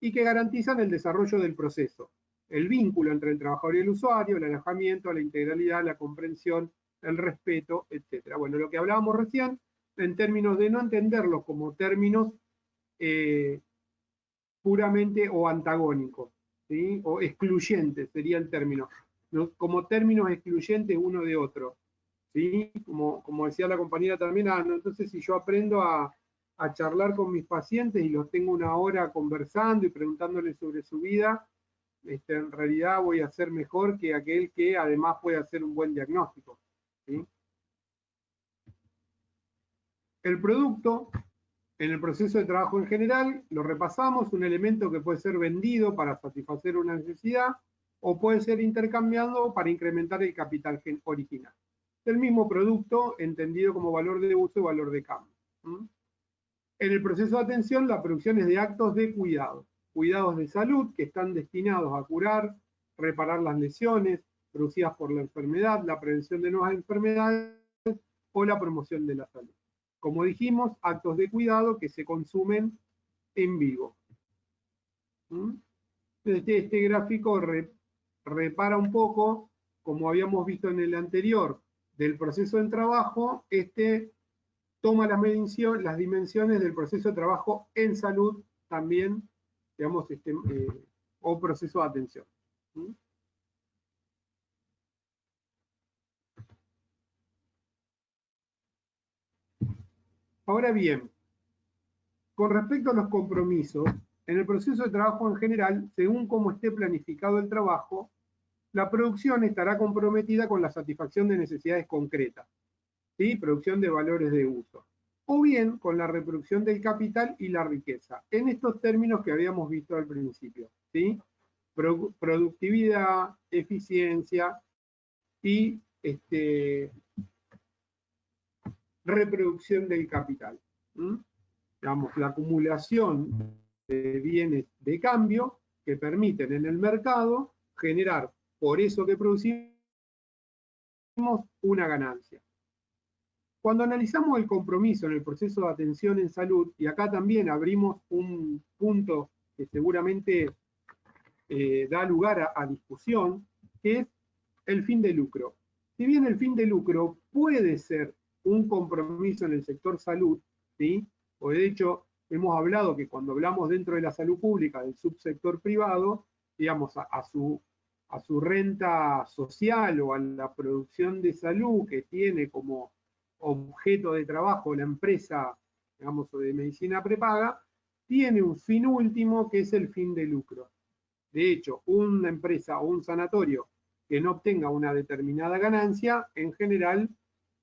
y que garantizan el desarrollo del proceso, el vínculo entre el trabajador y el usuario, el alojamiento, la integralidad, la comprensión, el respeto, etc. Bueno, lo que hablábamos recién, en términos de no entenderlos como términos puramente o antagónicos, ¿sí? O excluyentes sería el término, ¿no? Como términos excluyentes uno de otro, ¿sí? Como decía la compañera también, no, entonces si yo aprendo a charlar con mis pacientes y los tengo una hora conversando y preguntándoles sobre su vida, en realidad voy a ser mejor que aquel que además puede hacer un buen diagnóstico, ¿sí? El producto, en el proceso de trabajo en general, lo repasamos, un elemento que puede ser vendido para satisfacer una necesidad o puede ser intercambiado para incrementar el capital original. El mismo producto entendido como valor de uso y valor de cambio. En el proceso de atención, la producción es de actos de cuidado. Cuidados de salud que están destinados a curar, reparar las lesiones producidas por la enfermedad, la prevención de nuevas enfermedades o la promoción de la salud. Como dijimos, actos de cuidado que se consumen en vivo. Este gráfico repara un poco, como habíamos visto en el anterior, del proceso de trabajo, toma las dimensiones del proceso de trabajo en salud también, digamos, o proceso de atención. Ahora bien, con respecto a los compromisos, en el proceso de trabajo en general, según cómo esté planificado el trabajo, la producción estará comprometida con la satisfacción de necesidades concretas, ¿sí? Producción de valores de uso, o bien con la reproducción del capital y la riqueza, en estos términos que habíamos visto al principio, ¿sí? Productividad, eficiencia y reproducción del capital. Digamos, la acumulación de bienes de cambio que permiten en el mercado generar, por eso que producimos, una ganancia. Cuando analizamos el compromiso en el proceso de atención en salud, y acá también abrimos un punto que seguramente da lugar a discusión, que es el fin de lucro. Si bien el fin de lucro puede ser un compromiso en el sector salud, ¿sí? O de hecho, hemos hablado que cuando hablamos dentro de la salud pública del subsector privado, digamos, a su renta social o a la producción de salud que tiene como objeto de trabajo la empresa, digamos, de medicina prepaga, tiene un fin último que es el fin de lucro. De hecho, una empresa o un sanatorio que no obtenga una determinada ganancia, en general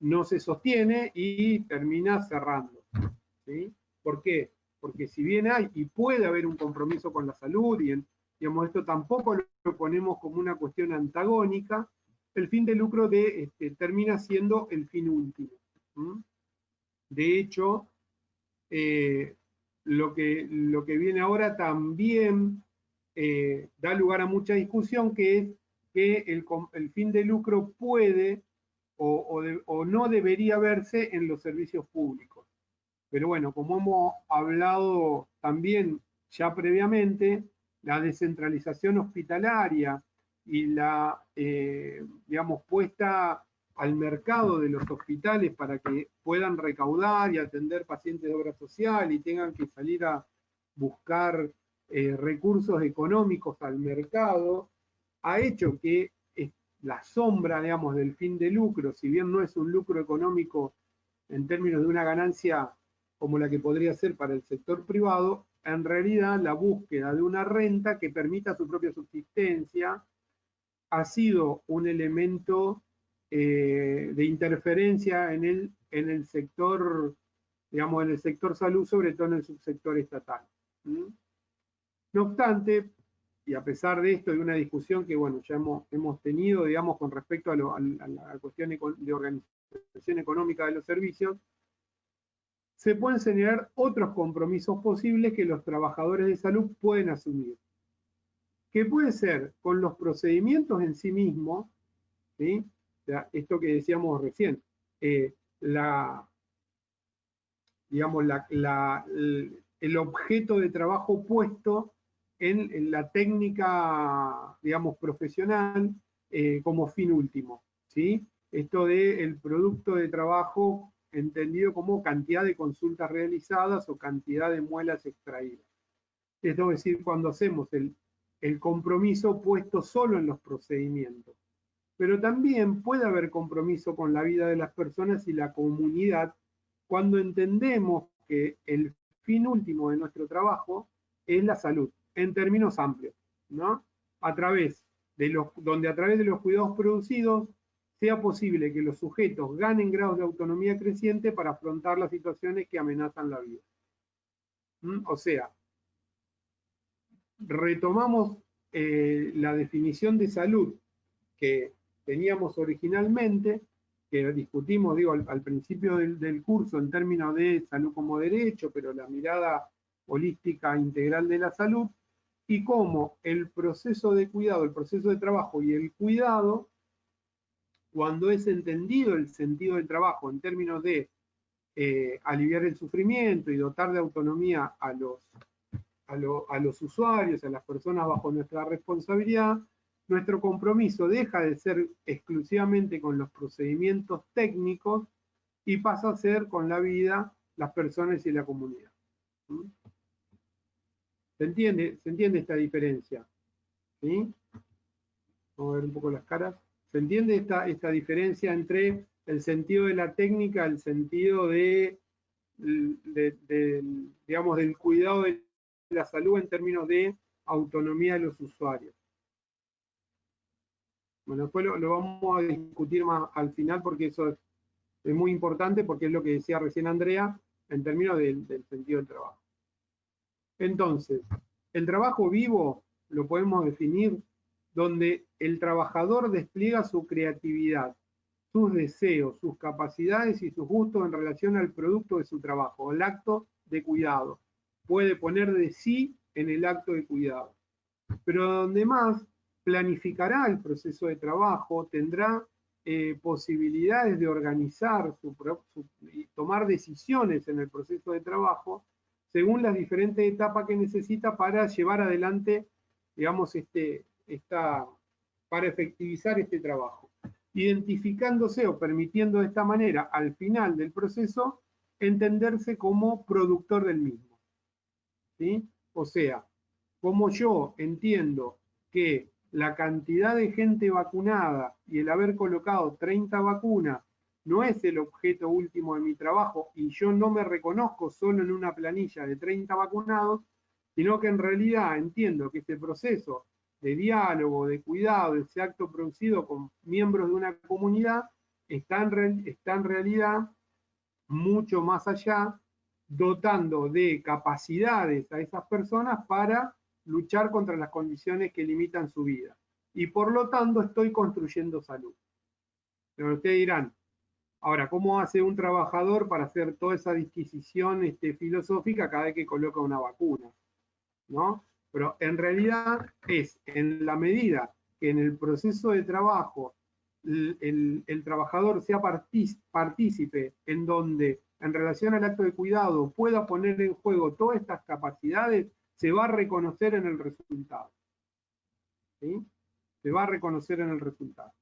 no se sostiene y termina cerrando, ¿sí? ¿Por qué? Porque si bien hay y puede haber un compromiso con la salud, y digamos, esto tampoco lo ponemos como una cuestión antagónica, el fin de lucro termina siendo el fin último. De hecho, lo que viene ahora también da lugar a mucha discusión, que es que el fin de lucro puede o no debería verse en los servicios públicos. Pero bueno, como hemos hablado también ya previamente, la descentralización hospitalaria y la, digamos, puesta al mercado de los hospitales para que puedan recaudar y atender pacientes de obra social y tengan que salir a buscar recursos económicos al mercado, ha hecho que la sombra, digamos, del fin de lucro, si bien no es un lucro económico en términos de una ganancia como la que podría ser para el sector privado, en realidad la búsqueda de una renta que permita su propia subsistencia ha sido un elemento de interferencia en el sector, digamos, en el sector salud, sobre todo en el subsector estatal. No obstante, y a pesar de esto, hay una discusión que, bueno, ya hemos tenido, digamos, con respecto a la cuestión de organización económica de los servicios, se pueden generar otros compromisos posibles que los trabajadores de salud pueden asumir, que puede ser con los procedimientos en sí mismos, ¿sí? O sea, esto que decíamos recién, digamos, el objeto de trabajo puesto en la técnica, digamos, profesional como fin último, ¿sí? Esto del producto de trabajo entendido como cantidad de consultas realizadas o cantidad de muelas extraídas. Es decir, cuando hacemos el compromiso puesto solo en los procedimientos. Pero también puede haber compromiso con la vida de las personas y la comunidad cuando entendemos que el fin último de nuestro trabajo es la salud, en términos amplios, ¿no? Donde a través de los cuidados producidos sea posible que los sujetos ganen grados de autonomía creciente para afrontar las situaciones que amenazan la vida. O sea, retomamos la definición de salud que teníamos originalmente, que discutimos, digo, al principio del curso en términos de salud como derecho, pero la mirada holística integral de la salud, y cómo el proceso de cuidado, el proceso de trabajo y el cuidado, cuando es entendido el sentido del trabajo en términos de aliviar el sufrimiento y dotar de autonomía a los usuarios, a las personas bajo nuestra responsabilidad, nuestro compromiso deja de ser exclusivamente con los procedimientos técnicos y pasa a ser con la vida, las personas y la comunidad. ¿Se entiende esta diferencia? ¿Sí? Vamos a ver un poco las caras. ¿Se entiende esta diferencia entre el sentido de la técnica, el sentido digamos, del cuidado de la salud en términos de autonomía de los usuarios? Bueno, después lo vamos a discutir más al final porque eso es muy importante, porque es lo que decía recién Andrea en términos del sentido del trabajo. Entonces, el trabajo vivo lo podemos definir donde el trabajador despliega su creatividad, sus deseos, sus capacidades y sus gustos en relación al producto de su trabajo, el acto de cuidado. Puede poner de sí en el acto de cuidado. Pero donde más planificará el proceso de trabajo, tendrá posibilidades de organizar y tomar decisiones en el proceso de trabajo según las diferentes etapas que necesita para llevar adelante, digamos, para efectivizar este trabajo, identificándose o permitiendo de esta manera, al final del proceso, entenderse como productor del mismo. ¿Sí? O sea, como yo entiendo que la cantidad de gente vacunada y el haber colocado 30 vacunas no es el objeto último de mi trabajo y yo no me reconozco solo en una planilla de 30 vacunados, sino que en realidad entiendo que este proceso de diálogo, de cuidado, ese acto producido con miembros de una comunidad, está en realidad mucho más allá, dotando de capacidades a esas personas para luchar contra las condiciones que limitan su vida. Y por lo tanto estoy construyendo salud. Pero ustedes dirán, ahora, ¿cómo hace un trabajador para hacer toda esa disquisición filosófica cada vez que coloca una vacuna? ¿No? Pero en realidad es en la medida que en el proceso de trabajo el trabajador sea partícipe en donde en relación al acto de cuidado pueda poner en juego todas estas capacidades, se va a reconocer en el resultado. ¿Sí? Se va a reconocer en el resultado.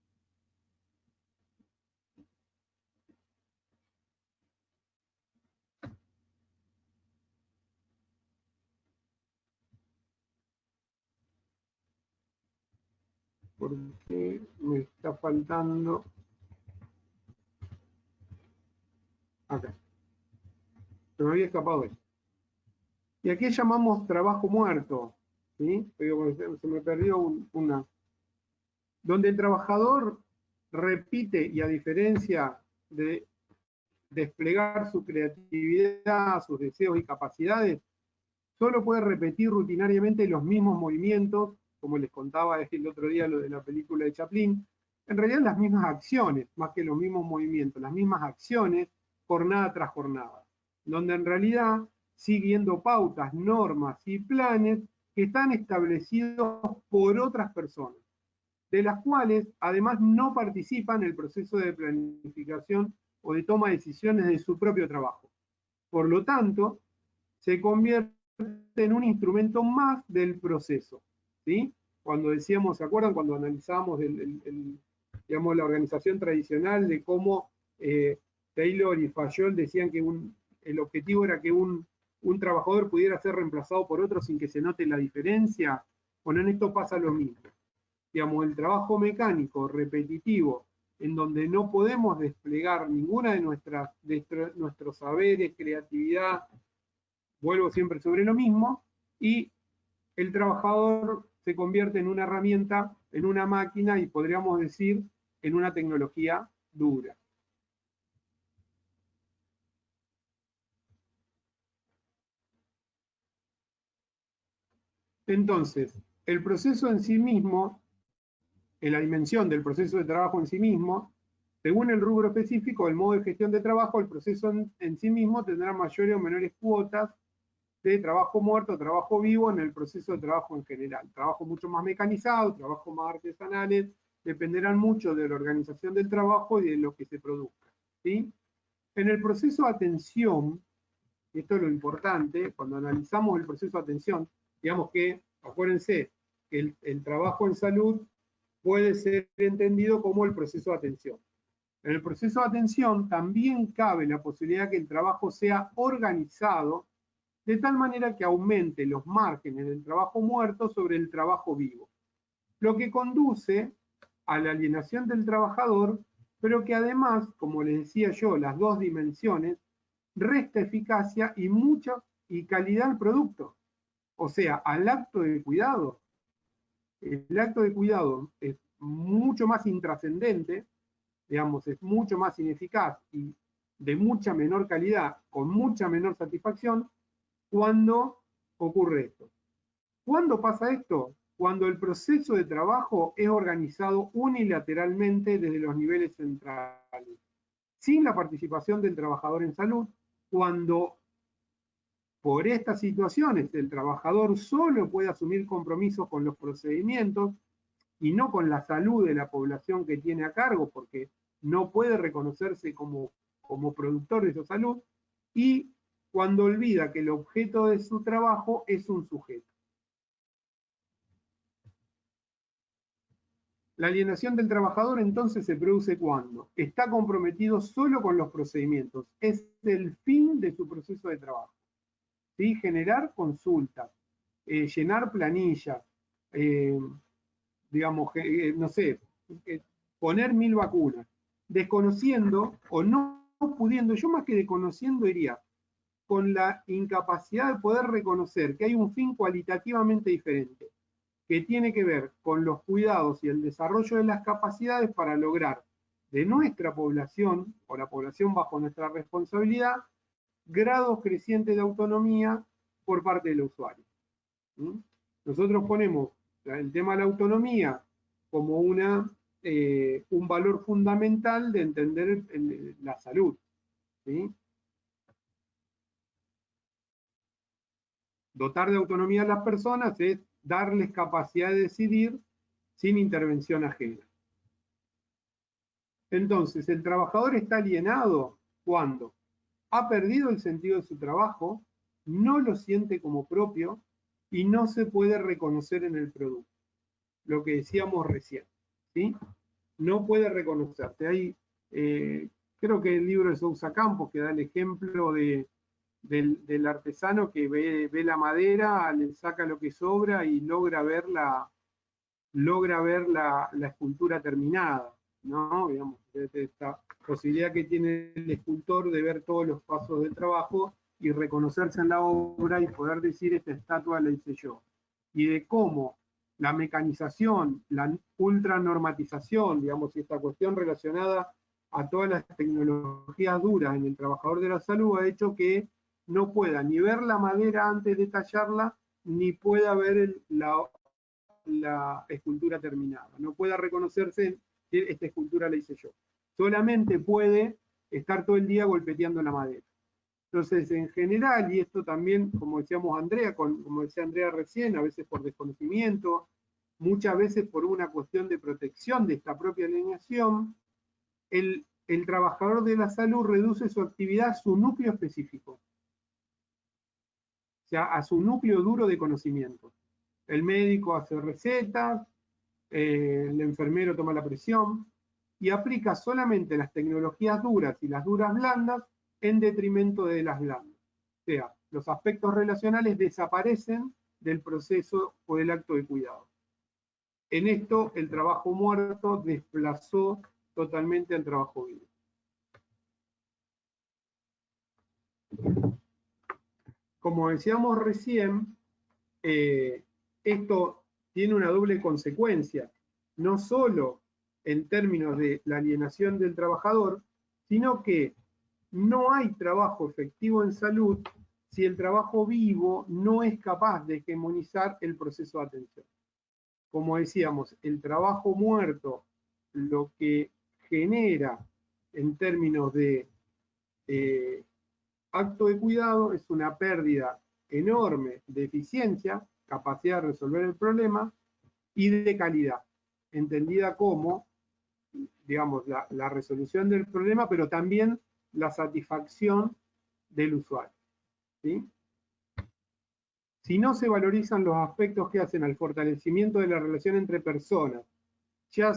Porque me está faltando acá. Se me había escapado esto. Y aquí llamamos trabajo muerto. ¿Sí? Se me perdió una. donde el trabajador repite, y a diferencia de desplegar su creatividad, sus deseos y capacidades, solo puede repetir rutinariamente los mismos movimientos, como les contaba el otro día lo de la película de Chaplin, en realidad las mismas acciones, más que los mismos movimientos, las mismas acciones, jornada tras jornada, donde en realidad siguiendo pautas, normas y planes que están establecidos por otras personas, de las cuales además no participan en el proceso de planificación o de toma de decisiones de su propio trabajo. Por lo tanto, se convierte en un instrumento más del proceso, ¿sí? Cuando decíamos, ¿se acuerdan? Cuando analizábamos digamos, la organización tradicional de cómo Taylor y Fayol decían que el objetivo era que un trabajador pudiera ser reemplazado por otro sin que se note la diferencia. Bueno, en esto pasa lo mismo. Digamos, el trabajo mecánico, repetitivo, en donde no podemos desplegar ninguna de nuestros saberes, creatividad, vuelvo siempre sobre lo mismo, y el trabajador se convierte en una herramienta, en una máquina, y podríamos decir, en una tecnología dura. Entonces, el proceso en sí mismo, en la dimensión del proceso de trabajo en sí mismo, según el rubro específico, el modo de gestión de trabajo, el proceso en sí mismo tendrá mayores o menores cuotas de trabajo muerto, trabajo vivo en el proceso de trabajo en general. Trabajo mucho más mecanizado, trabajo más artesanales, dependerán mucho de la organización del trabajo y de lo que se produzca, ¿sí? En el proceso de atención, y esto es lo importante, cuando analizamos el proceso de atención, digamos que, acuérdense, que el trabajo en salud puede ser entendido como el proceso de atención. En el proceso de atención también cabe la posibilidad que el trabajo sea organizado de tal manera que aumente los márgenes del trabajo muerto sobre el trabajo vivo, lo que conduce a la alienación del trabajador, pero que además, como les decía yo, las dos dimensiones, resta eficacia y calidad al producto, o sea, al acto de cuidado. El acto de cuidado es mucho más intrascendente, digamos, es mucho más ineficaz y de mucha menor calidad, con mucha menor satisfacción, cuando ocurre esto. ¿Cuándo pasa esto? Cuando el proceso de trabajo es organizado unilateralmente desde los niveles centrales, sin la participación del trabajador en salud, cuando por estas situaciones el trabajador solo puede asumir compromisos con los procedimientos y no con la salud de la población que tiene a cargo, porque no puede reconocerse como productor de esa salud, y cuando olvida que el objeto de su trabajo es un sujeto. La alienación del trabajador entonces se produce cuando está comprometido solo con los procedimientos, es el fin de su proceso de trabajo. ¿Sí? Generar consultas, llenar planillas, digamos, no sé, poner 1000 vacunas, desconociendo o no pudiendo, yo más que desconociendo diría, con la incapacidad de poder reconocer que hay un fin cualitativamente diferente, que tiene que ver con los cuidados y el desarrollo de las capacidades para lograr de nuestra población, o la población bajo nuestra responsabilidad, grados crecientes de autonomía por parte del usuario. Nosotros ponemos el tema de la autonomía como un valor fundamental de entender la salud, ¿sí? Dotar de autonomía a las personas es darles capacidad de decidir sin intervención ajena. Entonces, el trabajador está alienado cuando ha perdido el sentido de su trabajo, no lo siente como propio y no se puede reconocer en el producto. Lo que decíamos recién, ¿sí? No puede reconocerse. Hay, creo que el libro de Sousa Campos que da el ejemplo del artesano que ve la madera, le saca lo que sobra y logra ver la escultura terminada, ¿no? Digamos, esta posibilidad que tiene el escultor de ver todos los pasos del trabajo y reconocerse en la obra y poder decir esta estatua la hice yo. Y de cómo la mecanización, la ultranormatización, digamos, esta cuestión relacionada a todas las tecnologías duras en el trabajador de la salud ha hecho que no pueda ni ver la madera antes de tallarla, ni pueda ver la escultura terminada. No pueda reconocerse que esta escultura la hice yo. Solamente puede estar todo el día golpeteando la madera. Entonces, en general, y esto también, como decíamos Andrea, como decía Andrea recién, a veces por desconocimiento, muchas veces por una cuestión de protección de esta propia alineación, el trabajador de la salud reduce su actividad a su núcleo específico. O sea, a su núcleo duro de conocimiento. El médico hace recetas, el enfermero toma la presión, y aplica solamente las tecnologías duras y las duras blandas en detrimento de las blandas. O sea, los aspectos relacionales desaparecen del proceso o del acto de cuidado. En esto, el trabajo muerto desplazó totalmente al trabajo vivo. Como decíamos recién, esto tiene una doble consecuencia, no solo en términos de la alienación del trabajador, sino que no hay trabajo efectivo en salud si el trabajo vivo no es capaz de hegemonizar el proceso de atención. Como decíamos, el trabajo muerto lo que genera en términos de acto de cuidado es una pérdida enorme de eficiencia, capacidad de resolver el problema y de calidad, entendida como, digamos, la resolución del problema, pero también la satisfacción del usuario. ¿Sí? Si no se valorizan los aspectos que hacen al fortalecimiento de la relación entre personas, ya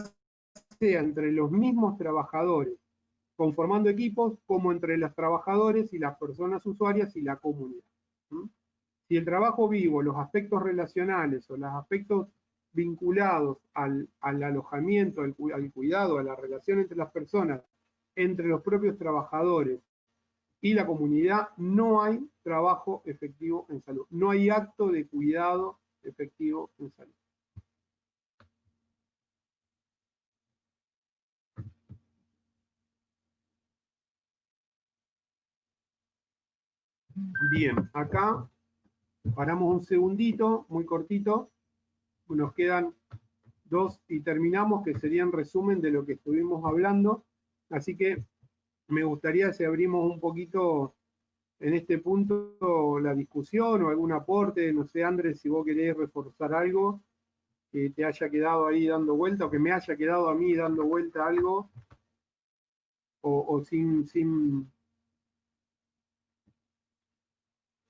sea entre los mismos trabajadores, conformando equipos, como entre los trabajadores y las personas usuarias y la comunidad. ¿Sí? Si el trabajo vivo, los aspectos relacionales o los aspectos vinculados al alojamiento, al cuidado, a la relación entre las personas, entre los propios trabajadores y la comunidad, no hay trabajo efectivo en salud. No hay acto de cuidado efectivo en salud. Bien, acá paramos un segundito, muy cortito. Nos quedan 2 y terminamos, que serían resumen de lo que estuvimos hablando. Así que me gustaría si abrimos un poquito en este punto la discusión o algún aporte. No sé, Andrés, si vos querés reforzar algo que te haya quedado ahí dando vuelta, o que me haya quedado a mí dando vuelta algo, o sin...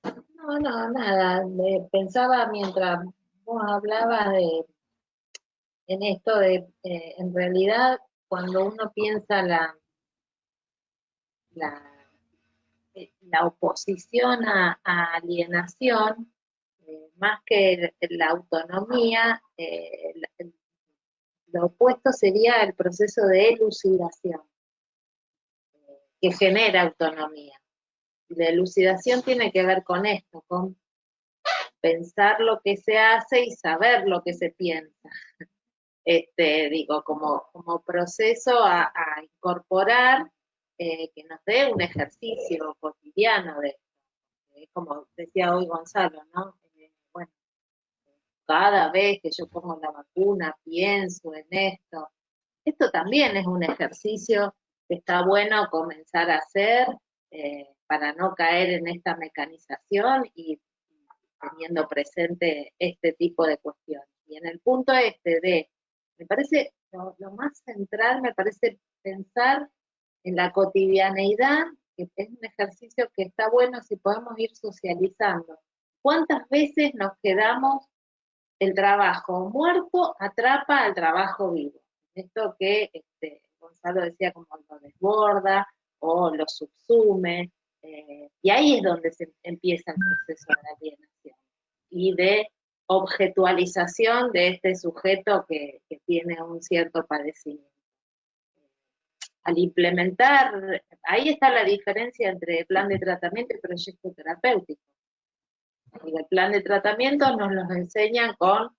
No, nada. Pensaba mientras vos hablabas en esto de, en realidad, cuando uno piensa la oposición a alienación, más que la autonomía, lo opuesto sería el proceso de elucidación, que genera autonomía. La elucidación tiene que ver con esto, con pensar lo que se hace y saber lo que se piensa. Digo, como proceso a incorporar, que nos dé un ejercicio cotidiano de esto. Como decía hoy Gonzalo, ¿no? Bueno, cada vez que yo pongo la vacuna pienso en esto. Esto también es un ejercicio que está bueno comenzar a hacer para no caer en esta mecanización y teniendo presente este tipo de cuestiones. Y en el punto me parece, lo más central me parece pensar en la cotidianeidad, que es un ejercicio que está bueno si podemos ir socializando. ¿Cuántas veces nos quedamos, el trabajo muerto atrapa al trabajo vivo? Esto que Gonzalo decía, como lo desborda o lo subsume, y ahí es donde se empieza el proceso de alienación y de objetualización de este sujeto que tiene un cierto padecimiento. Al implementar, ahí está la diferencia entre plan de tratamiento y proyecto terapéutico. El plan de tratamiento nos los enseñan con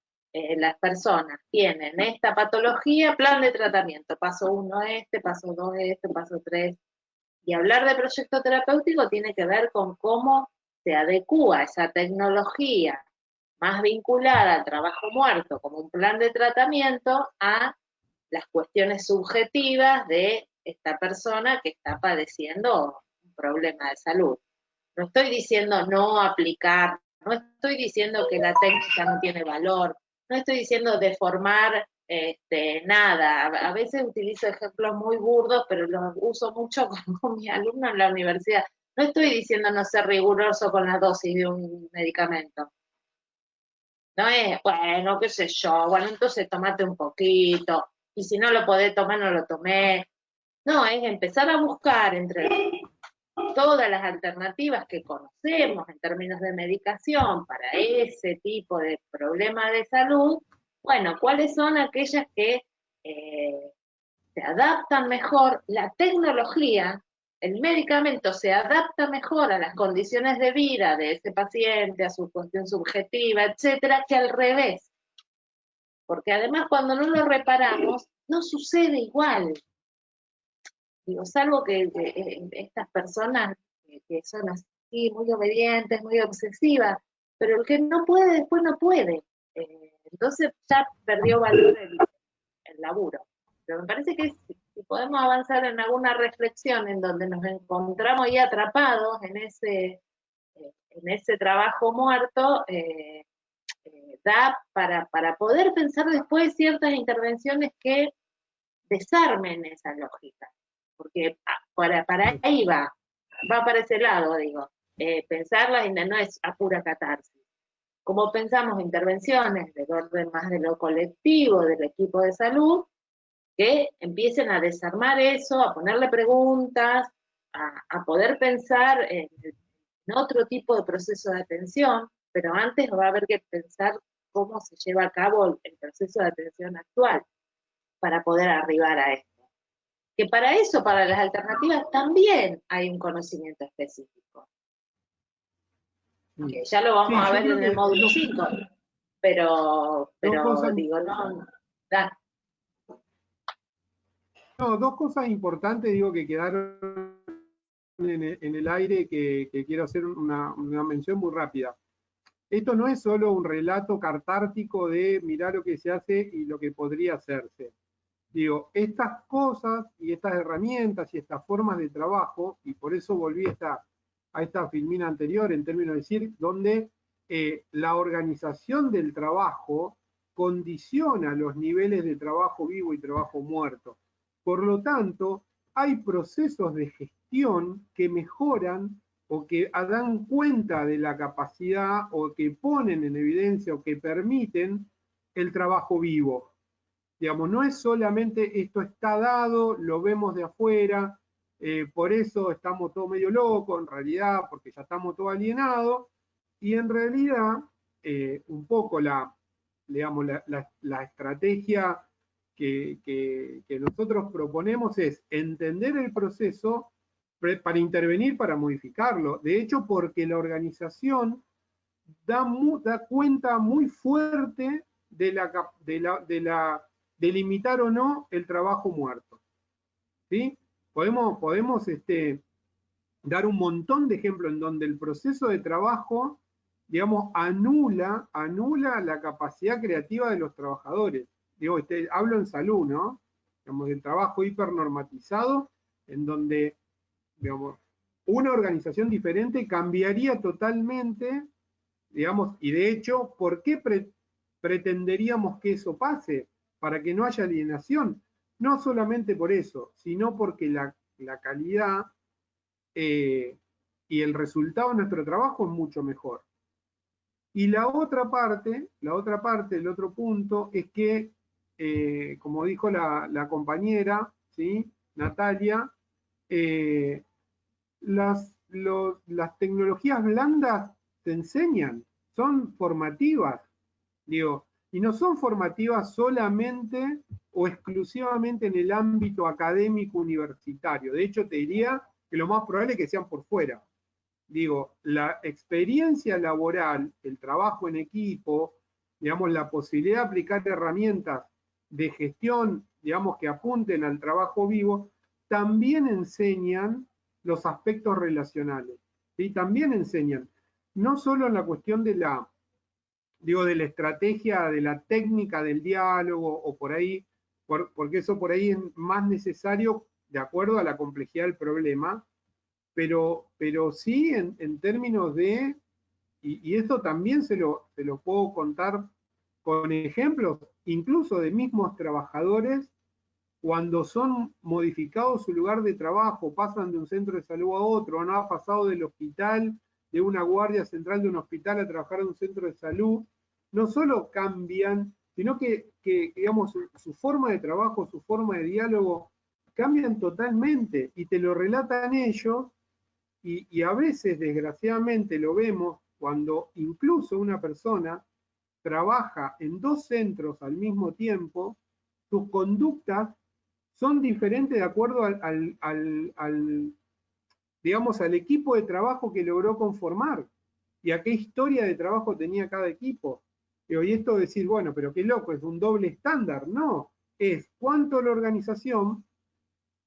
las personas tienen esta patología, plan de tratamiento, paso 1 este, paso 2 este, paso 3. Y hablar de proyecto terapéutico tiene que ver con cómo se adecúa esa tecnología más vinculada al trabajo muerto como un plan de tratamiento a las cuestiones subjetivas de esta persona que está padeciendo un problema de salud. No estoy diciendo no aplicar, no estoy diciendo que la técnica no tiene valor, no estoy diciendo deformar nada. A veces utilizo ejemplos muy burdos, pero los uso mucho con mis alumnos en la universidad. No estoy diciendo no ser riguroso con la dosis de un medicamento. No es, bueno, qué sé yo, bueno, entonces tomate un poquito, y si no lo podés tomar, no lo tomé. No, es empezar a buscar entre todas las alternativas que conocemos en términos de medicación para ese tipo de problema de salud, bueno, cuáles son aquellas que se adaptan mejor, la tecnología, el medicamento se adapta mejor a las condiciones de vida de ese paciente, a su cuestión subjetiva, etcétera, que al revés. Porque además cuando no lo reparamos, no sucede igual. Digo, salvo que estas personas que son así muy obedientes, muy obsesivas, pero el que no puede, después no puede. Entonces ya perdió valor el laburo. Pero me parece que si podemos avanzar en alguna reflexión en donde nos encontramos ahí atrapados en ese trabajo muerto, da para poder pensar después ciertas intervenciones que desarmen esa lógica. Porque para ahí va para ese lado, digo. Pensarlas no es a pura catarsis. Como pensamos intervenciones del orden más de lo colectivo, del equipo de salud, que empiecen a desarmar eso, a ponerle preguntas, a poder pensar en otro tipo de proceso de atención, pero antes va a haber que pensar cómo se lleva a cabo el proceso de atención actual para poder arribar a esto. Que para eso, para las alternativas, también hay un conocimiento específico. Que ya lo vamos a ver en el módulo 5, pero digo, no, da. No, dos cosas importantes, digo, que quedaron en el aire que quiero hacer una mención muy rápida. Esto no es solo un relato cartártico de mirar lo que se hace y lo que podría hacerse. Digo, estas cosas y estas herramientas y estas formas de trabajo, y por eso volví a esta filmina anterior en términos de decir, donde la organización del trabajo condiciona los niveles de trabajo vivo y trabajo muerto. Por lo tanto, hay procesos de gestión que mejoran o que dan cuenta de la capacidad o que ponen en evidencia o que permiten el trabajo vivo. Digamos, no es solamente esto está dado, lo vemos de afuera, por eso estamos todos medio locos, en realidad, porque ya estamos todos alienados, y en realidad, un poco la estrategia que nosotros proponemos es entender el proceso para intervenir, para modificarlo. De hecho, porque la organización da cuenta muy fuerte de limitar o no el trabajo muerto. ¿Sí? Podemos dar un montón de ejemplos en donde el proceso de trabajo, digamos, anula la capacidad creativa de los trabajadores. Digo, hablo en salud, ¿no? Digamos, del trabajo hipernormatizado, en donde, digamos, una organización diferente cambiaría totalmente, digamos, y de hecho, ¿por qué pretenderíamos que eso pase? Para que no haya alienación. No solamente por eso, sino porque la calidad y el resultado de nuestro trabajo es mucho mejor. Y la otra parte, el otro punto, es que, como dijo la compañera, ¿sí? Natalia, las tecnologías blandas te enseñan, son formativas, digo, y no son formativas solamente o exclusivamente en el ámbito académico universitario. De hecho, te diría que lo más probable es que sean por fuera. Digo, la experiencia laboral, el trabajo en equipo, digamos, la posibilidad de aplicar herramientas de gestión, digamos, que apunten al trabajo vivo, también enseñan los aspectos relacionales, ¿sí? También enseñan, no solo en la cuestión de la, digo, de la estrategia, de la técnica del diálogo, o por ahí, porque eso por ahí es más necesario de acuerdo a la complejidad del problema, pero sí en términos de, y eso también se lo puedo contar con ejemplos, incluso de mismos trabajadores, cuando son modificados su lugar de trabajo, pasan de un centro de salud a otro, no ha pasado del hospital, de una guardia central de un hospital a trabajar en un centro de salud, no solo cambian, sino que digamos, su forma de trabajo, su forma de diálogo, cambian totalmente y te lo relatan ellos, y a veces, desgraciadamente, lo vemos cuando incluso una persona trabaja en 2 centros al mismo tiempo, sus conductas son diferentes de acuerdo digamos, al equipo de trabajo que logró conformar y a qué historia de trabajo tenía cada equipo. Y esto decir, bueno, pero qué loco, es un doble estándar. No, es cuánto la organización,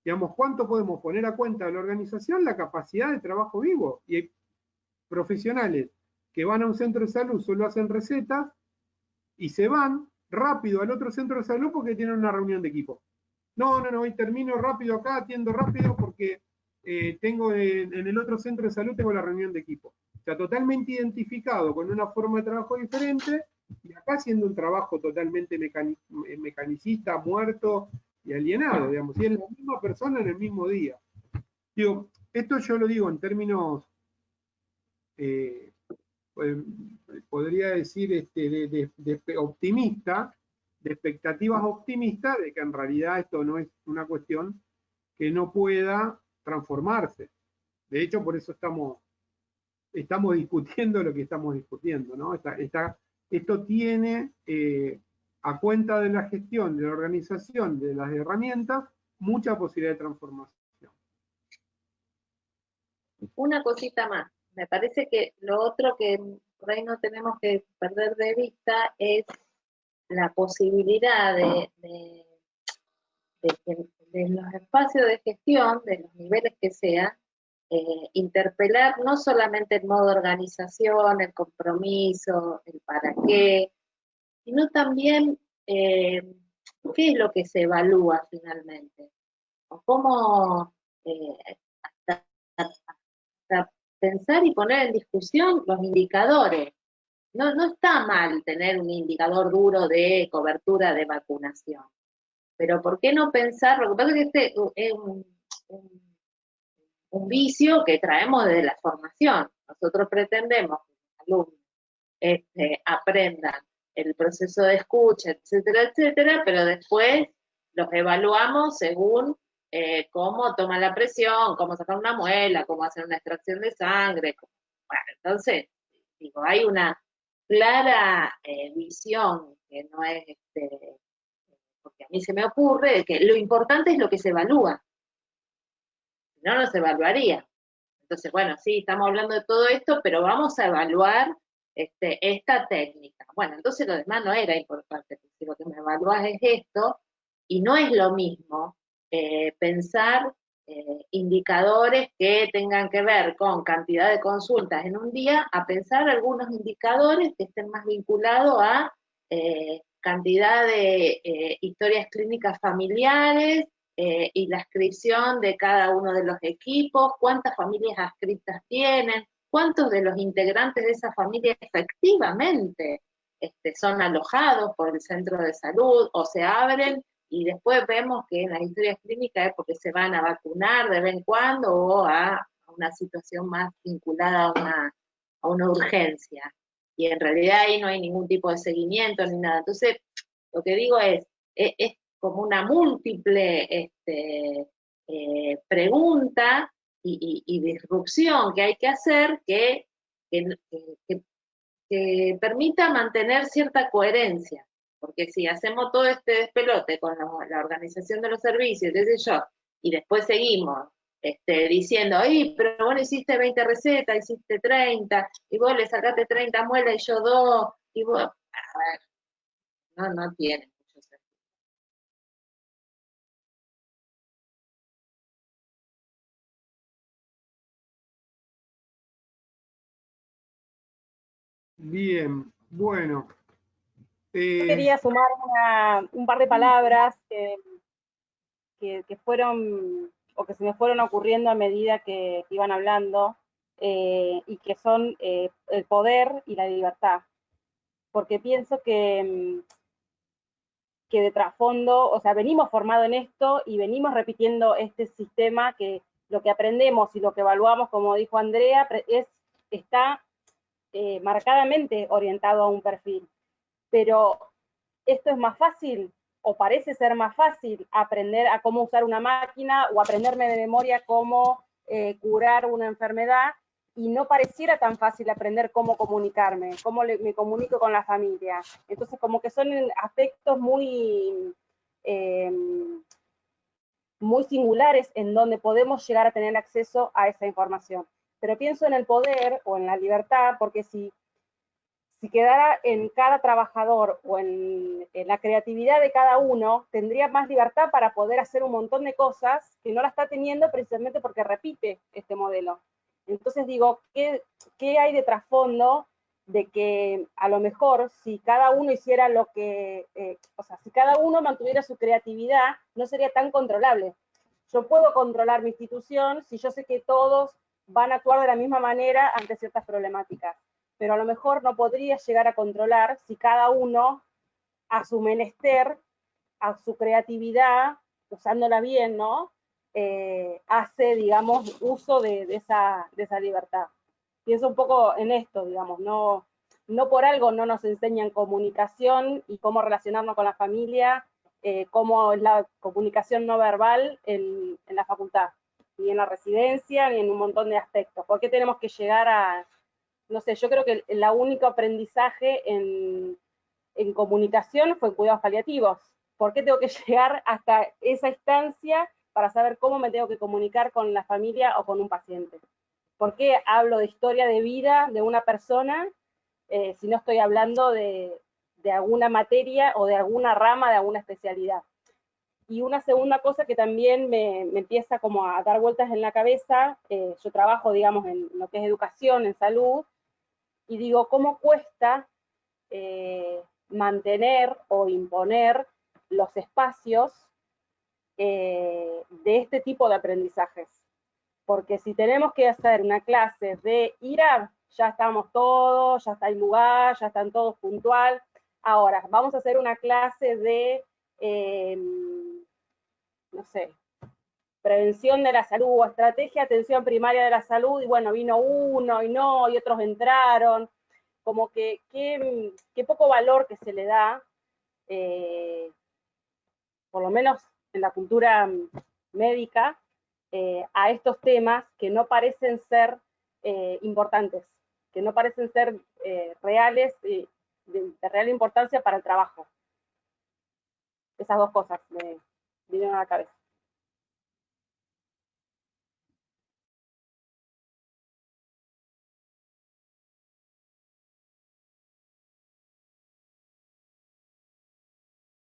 digamos, cuánto podemos poner a cuenta de la organización la capacidad de trabajo vivo. Y hay profesionales que van a un centro de salud, solo hacen recetas y se van rápido al otro centro de salud porque tienen una reunión de equipo. No, hoy termino rápido acá, atiendo rápido porque tengo en el otro centro de salud tengo la reunión de equipo. O sea, totalmente identificado con una forma de trabajo diferente, y acá haciendo un trabajo totalmente mecanicista, muerto y alienado, digamos, y es la misma persona en el mismo día. Digo, esto yo lo digo en términos, podría decir, de optimista, de expectativas optimistas, de que en realidad esto no es una cuestión que no pueda transformarse. De hecho, por eso estamos discutiendo lo que estamos discutiendo, ¿no? Esto tiene, a cuenta de la gestión, de la organización, de las herramientas, mucha posibilidad de transformación. Una cosita más. Me parece que lo otro que por ahí no tenemos que perder de vista es la posibilidad de los espacios de gestión, de los niveles que sean, interpelar no solamente el modo de organización, el compromiso, el para qué, sino también qué es lo que se evalúa finalmente, o cómo hasta pensar y poner en discusión los indicadores. No está mal tener un indicador duro de cobertura de vacunación, pero ¿por qué no pensar? Lo que pasa es que este es un vicio que traemos desde la formación. Nosotros pretendemos que los alumnos aprendan el proceso de escucha, etcétera, pero después los evaluamos según cómo toma la presión, cómo sacar una muela, cómo hacer una extracción de sangre. Bueno, entonces, digo, hay una clara visión que no es, porque a mí se me ocurre de que lo importante es lo que se evalúa. Si no, no se evaluaría. Entonces, bueno, sí, estamos hablando de todo esto, pero vamos a evaluar esta técnica. Bueno, entonces lo demás no era importante, porque si lo que me evalúas es esto, y no es lo mismo pensar indicadores que tengan que ver con cantidad de consultas en un día, a pensar algunos indicadores que estén más vinculados a cantidad de historias clínicas familiares, y la adscripción de cada uno de los equipos, cuántas familias adscritas tienen, cuántos de los integrantes de esa familia efectivamente son alojados por el centro de salud o se abren, y después vemos que en las historias clínicas es porque se van a vacunar de vez en cuando o a una situación más vinculada a una urgencia. Y en realidad ahí no hay ningún tipo de seguimiento ni nada. Entonces, lo que digo es como una múltiple pregunta y disrupción que hay que hacer que permita mantener cierta coherencia. Porque si hacemos todo este despelote con la organización de los servicios, qué sé yo, y después seguimos diciendo, ¡ay, pero vos hiciste 20 recetas, hiciste 30, y vos le sacaste 30 muelas y yo 2, y vos, A ver, no tiene mucho sentido. Bien, bueno. Yo quería sumar un par de palabras que fueron, o que se me fueron ocurriendo a medida que iban hablando, y que son el poder y la libertad. Porque pienso que de trasfondo, o sea, venimos formados en esto y venimos repitiendo este sistema que lo que aprendemos y lo que evaluamos, como dijo Andrea, está marcadamente orientado a un perfil. Pero esto es más fácil, o parece ser más fácil, aprender a cómo usar una máquina o aprenderme de memoria cómo curar una enfermedad, y no pareciera tan fácil aprender cómo comunicarme, cómo me comunico con la familia. Entonces, como que son aspectos muy, muy singulares en donde podemos llegar a tener acceso a esa información. Pero pienso en el poder o en la libertad, porque si quedara en cada trabajador o en la creatividad de cada uno, tendría más libertad para poder hacer un montón de cosas que no la está teniendo precisamente porque repite este modelo. Entonces digo, ¿qué hay de trasfondo de que a lo mejor si cada uno hiciera lo que, o sea, si cada uno mantuviera su creatividad, no sería tan controlable? Yo puedo controlar mi institución si yo sé que todos van a actuar de la misma manera ante ciertas problemáticas, pero a lo mejor no podría llegar a controlar si cada uno a su menester, a su creatividad, usándola bien, ¿no? Hace, digamos, uso de esa libertad. Pienso un poco en esto, digamos, no por algo no nos enseñan comunicación y cómo relacionarnos con la familia, cómo es la comunicación no verbal en la facultad, ni en la residencia, ni en un montón de aspectos. ¿Por qué tenemos que llegar a, no sé, yo creo que el único aprendizaje en comunicación fue en cuidados paliativos? ¿Por qué tengo que llegar hasta esa instancia para saber cómo me tengo que comunicar con la familia o con un paciente? ¿Por qué hablo de historia de vida de una persona si no estoy hablando de alguna materia o de alguna rama de alguna especialidad? Y una segunda cosa que también me empieza como a dar vueltas en la cabeza, yo trabajo, digamos, en lo que es educación, en salud, y digo, ¿cómo cuesta mantener o imponer los espacios de este tipo de aprendizajes? Porque si tenemos que hacer una clase de IRAB, ya estamos todos, ya está el lugar, ya están todos puntual. Ahora, vamos a hacer una clase de, no sé, prevención de la salud o estrategia de atención primaria de la salud, y bueno, vino uno y no, y otros entraron. Como que qué poco valor que se le da, por lo menos en la cultura médica, a estos temas que no parecen ser importantes, que no parecen ser reales, de real importancia para el trabajo. Esas dos cosas me vinieron a la cabeza.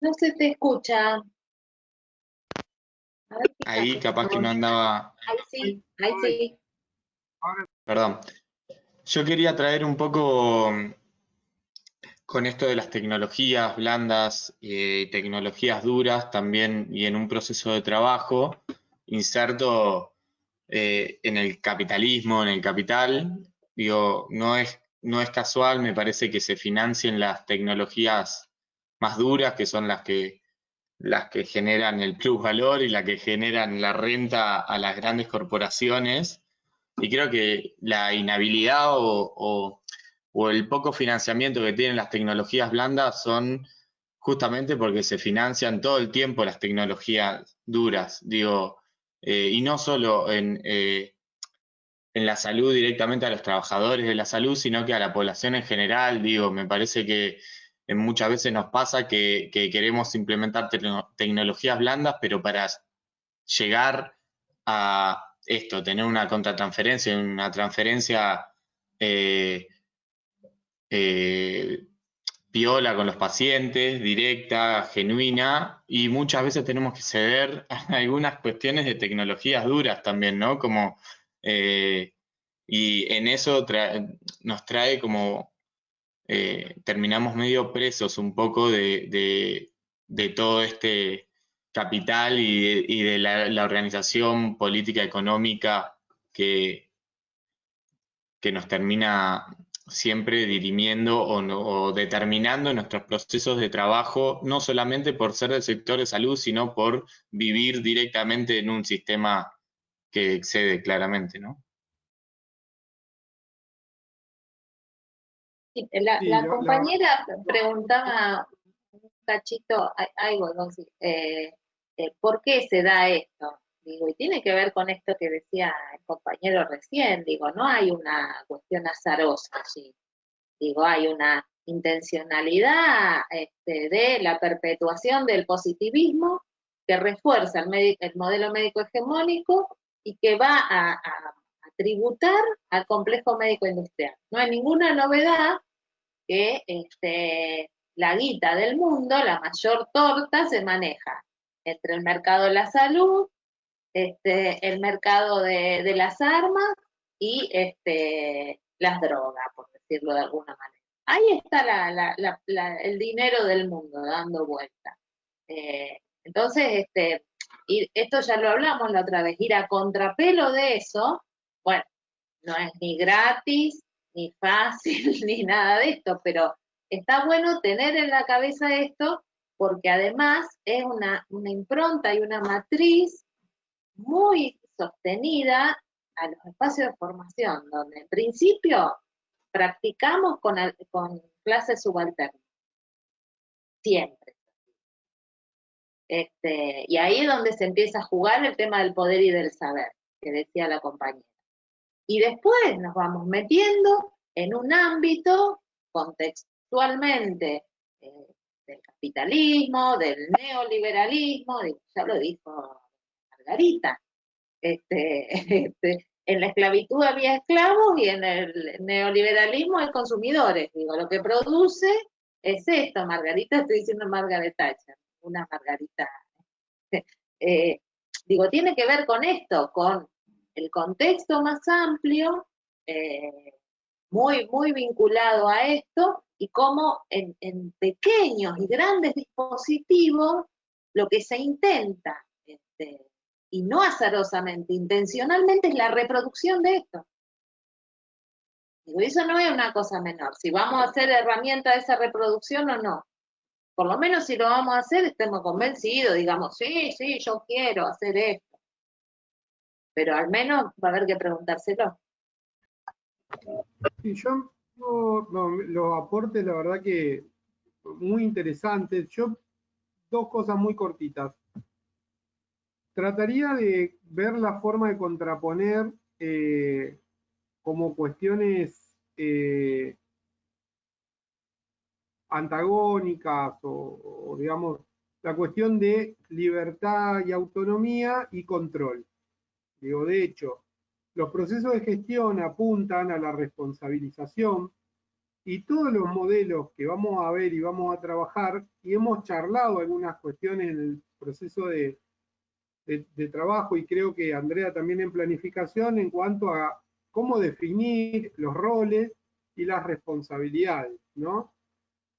No se te escucha. A ver, Ahí fíjate. capaz que no andaba, Ahí sí, ahí sí. perdón. Yo quería traer un poco con esto de las tecnologías blandas, tecnologías duras también, y en un proceso de trabajo, inserto en el capitalismo, en el capital. Digo, no es casual, me parece que se financien las tecnologías más duras, que son las que generan el plusvalor y las que generan la renta a las grandes corporaciones. Y creo que la inhabilidad o el poco financiamiento que tienen las tecnologías blandas son justamente porque se financian todo el tiempo las tecnologías duras, digo, y no solo en la salud directamente a los trabajadores de la salud, sino que a la población en general. Digo, me parece que muchas veces nos pasa que queremos implementar tecnologías blandas, pero para llegar a esto, tener una contratransferencia, una transferencia eh, piola con los pacientes, directa, genuina, y muchas veces tenemos que ceder a algunas cuestiones de tecnologías duras también, ¿no? Como, y en eso nos trae como, terminamos medio presos un poco de todo este capital y de la organización política económica que nos termina siempre dirimiendo o determinando nuestros procesos de trabajo, no solamente por ser del sector de salud, sino por vivir directamente en un sistema que excede claramente, ¿no? Sí, Sí, la compañera preguntaba un cachito, algo, ¿no? Sí, ¿por qué se da esto? Digo, y tiene que ver con esto que decía el compañero recién, digo, no hay una cuestión azarosa allí, digo, hay una intencionalidad de la perpetuación del positivismo que refuerza el modelo médico hegemónico y que va a tributar al complejo médico industrial. No hay ninguna novedad que la guita del mundo, la mayor torta, se maneja entre el mercado de la salud, el mercado de las armas y las drogas, por decirlo de alguna manera. Ahí está el dinero del mundo dando vuelta. Entonces, y esto ya lo hablamos la otra vez, ir a contrapelo de eso, bueno, no es ni gratis, ni fácil, ni nada de esto, pero está bueno tener en la cabeza esto, porque además es una impronta y una matriz muy sostenida a los espacios de formación, donde en principio practicamos con clases subalternas, siempre. Y ahí es donde se empieza a jugar el tema del poder y del saber, que decía la compañera. Y después nos vamos metiendo en un ámbito contextualmente del capitalismo, del neoliberalismo, ya lo dijo Margarita, en la esclavitud había esclavos y en el neoliberalismo hay consumidores. Digo, lo que produce es esto. Margarita, estoy diciendo Margaret Thatcher, una Margarita. Digo, tiene que ver con esto, con el contexto más amplio, muy, muy vinculado a esto, y cómo en pequeños y grandes dispositivos lo que se intenta, y no azarosamente, intencionalmente, es la reproducción de esto. Digo, eso no es una cosa menor, si vamos a hacer herramienta de esa reproducción o no. Por lo menos si lo vamos a hacer, estemos convencidos, digamos, sí, yo quiero hacer esto. Pero al menos va a haber que preguntárselo. Sí, yo los aportes, la verdad que muy interesantes. Yo, dos cosas muy cortitas. Trataría de ver la forma de contraponer como cuestiones antagónicas o, digamos, la cuestión de libertad y autonomía y control. Digo, de hecho, los procesos de gestión apuntan a la responsabilización y todos los modelos que vamos a ver y vamos a trabajar, y hemos charlado algunas cuestiones en el proceso de trabajo, y creo que Andrea también en planificación, en cuanto a cómo definir los roles y las responsabilidades, ¿no?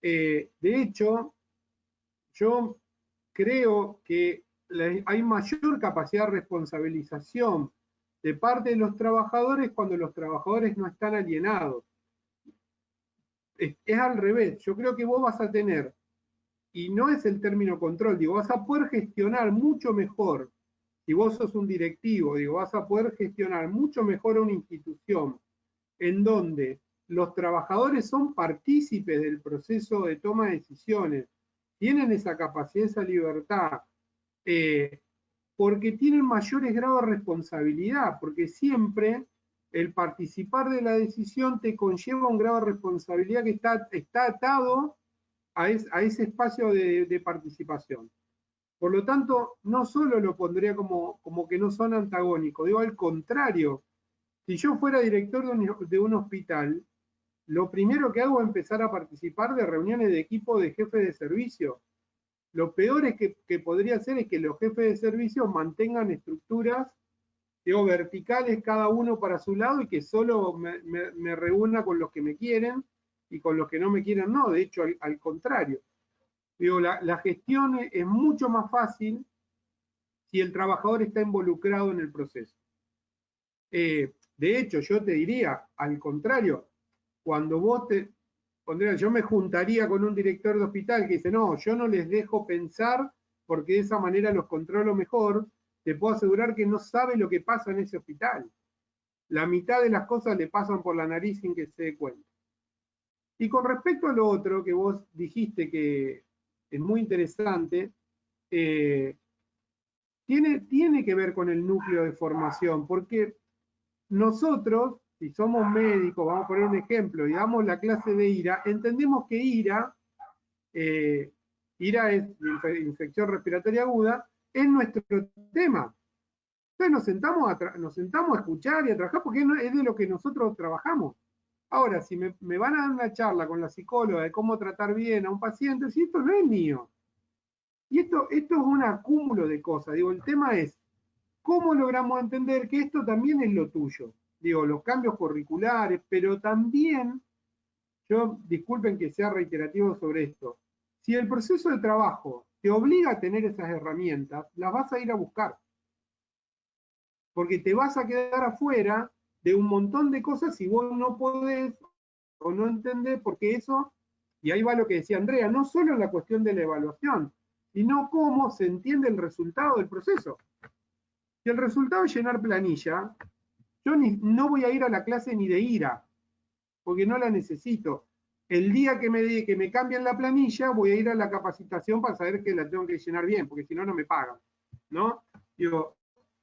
De hecho, yo creo que hay mayor capacidad de responsabilización de parte de los trabajadores cuando los trabajadores no están alienados. Es al revés, yo creo que vos vas a tener, y no es el término control, digo, vas a poder gestionar mucho mejor, si vos sos un directivo, digo, vas a poder gestionar mucho mejor una institución en donde los trabajadores son partícipes del proceso de toma de decisiones, tienen esa capacidad, esa libertad, porque tienen mayores grados de responsabilidad, porque siempre el participar de la decisión te conlleva un grado de responsabilidad que está atado a ese espacio de participación. Por lo tanto, no solo lo pondría como que no son antagónicos, digo al contrario, si yo fuera director de un hospital, lo primero que hago es empezar a participar de reuniones de equipo de jefes de servicio. Lo peor es que podría ser es que los jefes de servicio mantengan estructuras, digo, verticales, cada uno para su lado, y que solo me reúna con los que me quieren y con los que no me quieren no. De hecho, al contrario. Digo, la gestión es mucho más fácil si el trabajador está involucrado en el proceso. De hecho, yo te diría, al contrario, cuando vos yo me juntaría con un director de hospital que dice, no, yo no les dejo pensar porque de esa manera los controlo mejor, te puedo asegurar que no sabe lo que pasa en ese hospital. La mitad de las cosas le pasan por la nariz sin que se dé cuenta. Y con respecto a lo otro que vos dijiste que es muy interesante, tiene que ver con el núcleo de formación, porque nosotros, si somos médicos, vamos a poner un ejemplo, y damos la clase de IRA, entendemos que IRA es infección respiratoria aguda, es nuestro tema. Entonces nos sentamos a escuchar y a trabajar porque es de lo que nosotros trabajamos. Ahora, si me van a dar una charla con la psicóloga de cómo tratar bien a un paciente, si esto no es mío. Y esto es un acúmulo de cosas. Digo, el tema es, ¿cómo logramos entender que esto también es lo tuyo? Digo, los cambios curriculares, pero también, disculpen que sea reiterativo sobre esto, si el proceso de trabajo te obliga a tener esas herramientas, las vas a ir a buscar. Porque te vas a quedar afuera de un montón de cosas si vos no podés o no entendés, porque eso, y ahí va lo que decía Andrea, no solo en la cuestión de la evaluación, sino cómo se entiende el resultado del proceso. Si el resultado es llenar planilla, yo no voy a ir a la clase ni de IRA, porque no la necesito. El día que me cambien la planilla, voy a ir a la capacitación para saber que la tengo que llenar bien, porque si no, no me pagan, ¿no? Digo,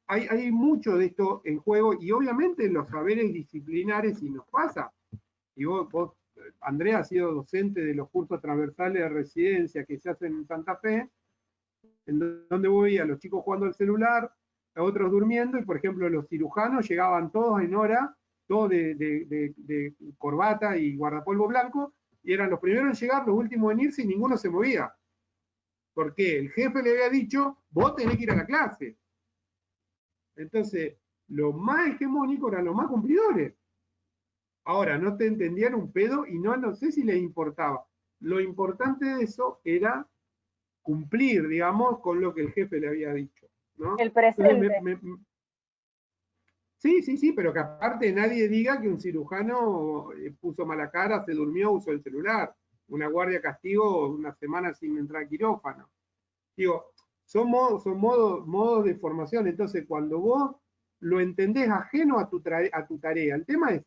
hay mucho de esto en juego, y obviamente los saberes disciplinares, si nos pasa, y vos, Andrea, has sido docente de los cursos transversales de residencia que se hacen en Santa Fe, en donde voy a los chicos jugando al celular, a otros durmiendo, y por ejemplo los cirujanos llegaban todos en hora, todos de corbata y guardapolvo blanco, y eran los primeros en llegar, los últimos en irse, y ninguno se movía. Porque el jefe le había dicho, vos tenés que ir a la clase. Entonces, los más hegemónicos eran los más cumplidores. Ahora, no te entendían un pedo y no sé si les importaba. Lo importante de eso era cumplir, digamos, con lo que el jefe le había dicho, ¿no? El presente. Sí, pero que aparte nadie diga que un cirujano puso mala cara, se durmió, usó el celular. Una guardia castigo una semana sin entrar a quirófano. Digo, son modos de formación. Entonces, cuando vos lo entendés ajeno a tu tarea, el tema es,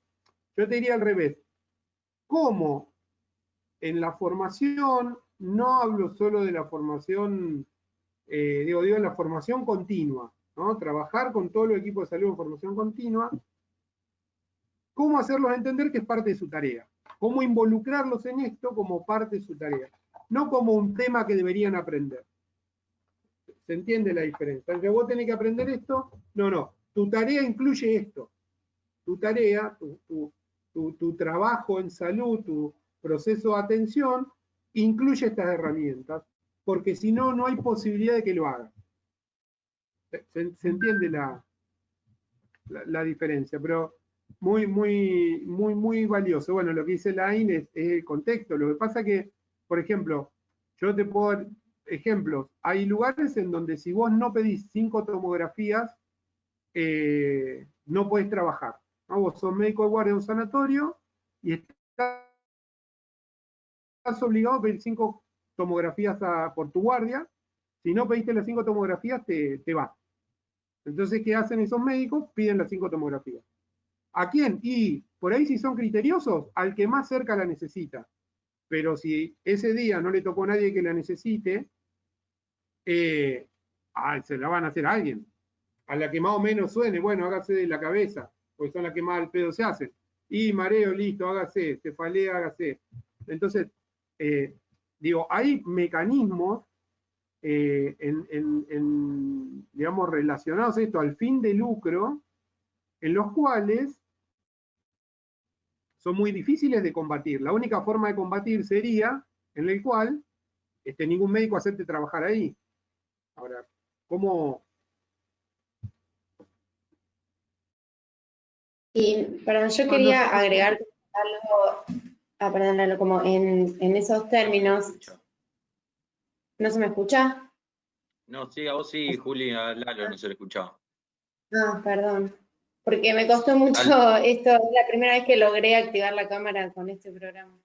yo te diría al revés, ¿cómo en la formación, no hablo solo de la formación, digo, en la formación continua, ¿no? Trabajar con todo el equipo de salud en formación continua, cómo hacerlos entender que es parte de su tarea, cómo involucrarlos en esto como parte de su tarea, no como un tema que deberían aprender. ¿Se entiende la diferencia? Aunque vos tenés que aprender esto, no, tu tarea incluye esto. Tu tarea, tu trabajo en salud, tu proceso de atención, incluye estas herramientas, porque si no, no hay posibilidad de que lo hagan. ¿Se entiende la diferencia? Pero muy valioso. Bueno, lo que dice Lain es el contexto. Lo que pasa que, por ejemplo, yo te puedo dar ejemplos. Hay lugares en donde si vos no pedís 5 tomografías, no podés trabajar, ¿no? Vos sos médico de guardia de un sanatorio y estás obligado a pedir 5 tomografías por tu guardia. Si no pediste las 5 tomografías, te vas. Entonces, ¿qué hacen esos médicos? Piden las 5 tomografías. ¿A quién? Y por ahí, si son criteriosos, al que más cerca la necesita. Pero si ese día no le tocó a nadie que la necesite, se la van a hacer a alguien. A la que más o menos suene, bueno, hágase de la cabeza, porque son las que más al pedo se hacen. Y mareo, listo, hágase, cefalea, hágase. Entonces, digo, hay mecanismos digamos, relacionados a esto, al fin de lucro, en los cuales son muy difíciles de combatir. La única forma de combatir sería en el cual ningún médico acepte trabajar ahí. Ahora, ¿cómo? Y, perdón, yo quería agregar algo, perdón, Lalo, como en esos términos. ¿No se me escucha? No, sí, a vos sí, Juli, a Lalo no se le escuchaba. Ah, perdón. Porque me costó mucho esto, es la primera vez que logré activar la cámara con este programa.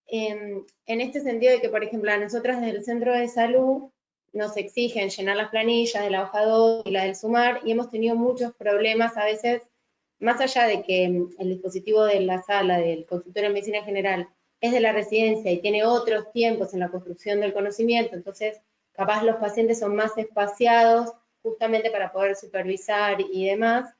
En este sentido de que, por ejemplo, a nosotras desde el centro de salud nos exigen llenar las planillas de la hoja 2 y la del SUMAR, y hemos tenido muchos problemas a veces, más allá de que el dispositivo de la sala del consultorio de medicina general es de la residencia y tiene otros tiempos en la construcción del conocimiento, entonces capaz los pacientes son más espaciados justamente para poder supervisar y demás.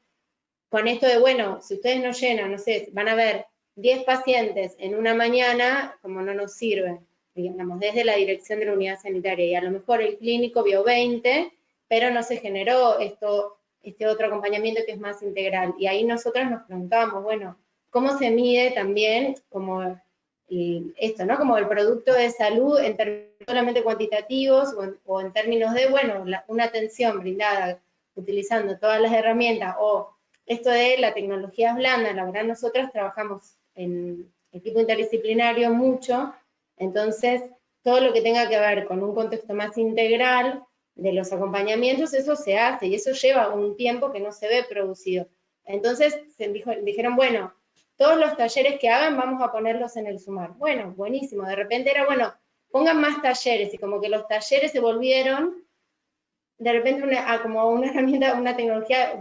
Con esto de, bueno, si ustedes no llenan, no sé, van a ver 10 pacientes en una mañana, como no nos sirve, digamos, desde la dirección de la unidad sanitaria, y a lo mejor el clínico vio 20, pero no se generó este otro acompañamiento que es más integral. Y ahí nosotras nos preguntábamos, bueno, ¿cómo se mide también como esto, ¿no? Como el producto de salud en términos solamente cuantitativos o en términos de, bueno, una atención brindada utilizando todas las herramientas o esto de la tecnología blanda. La verdad nosotras trabajamos en equipo interdisciplinario mucho, entonces todo lo que tenga que ver con un contexto más integral de los acompañamientos, eso se hace y eso lleva un tiempo que no se ve producido. Entonces dijeron, bueno, todos los talleres que hagan vamos a ponerlos en el SUMAR. Bueno, buenísimo, de repente era, bueno, pongan más talleres, y como que los talleres se volvieron de repente como una herramienta, una tecnología,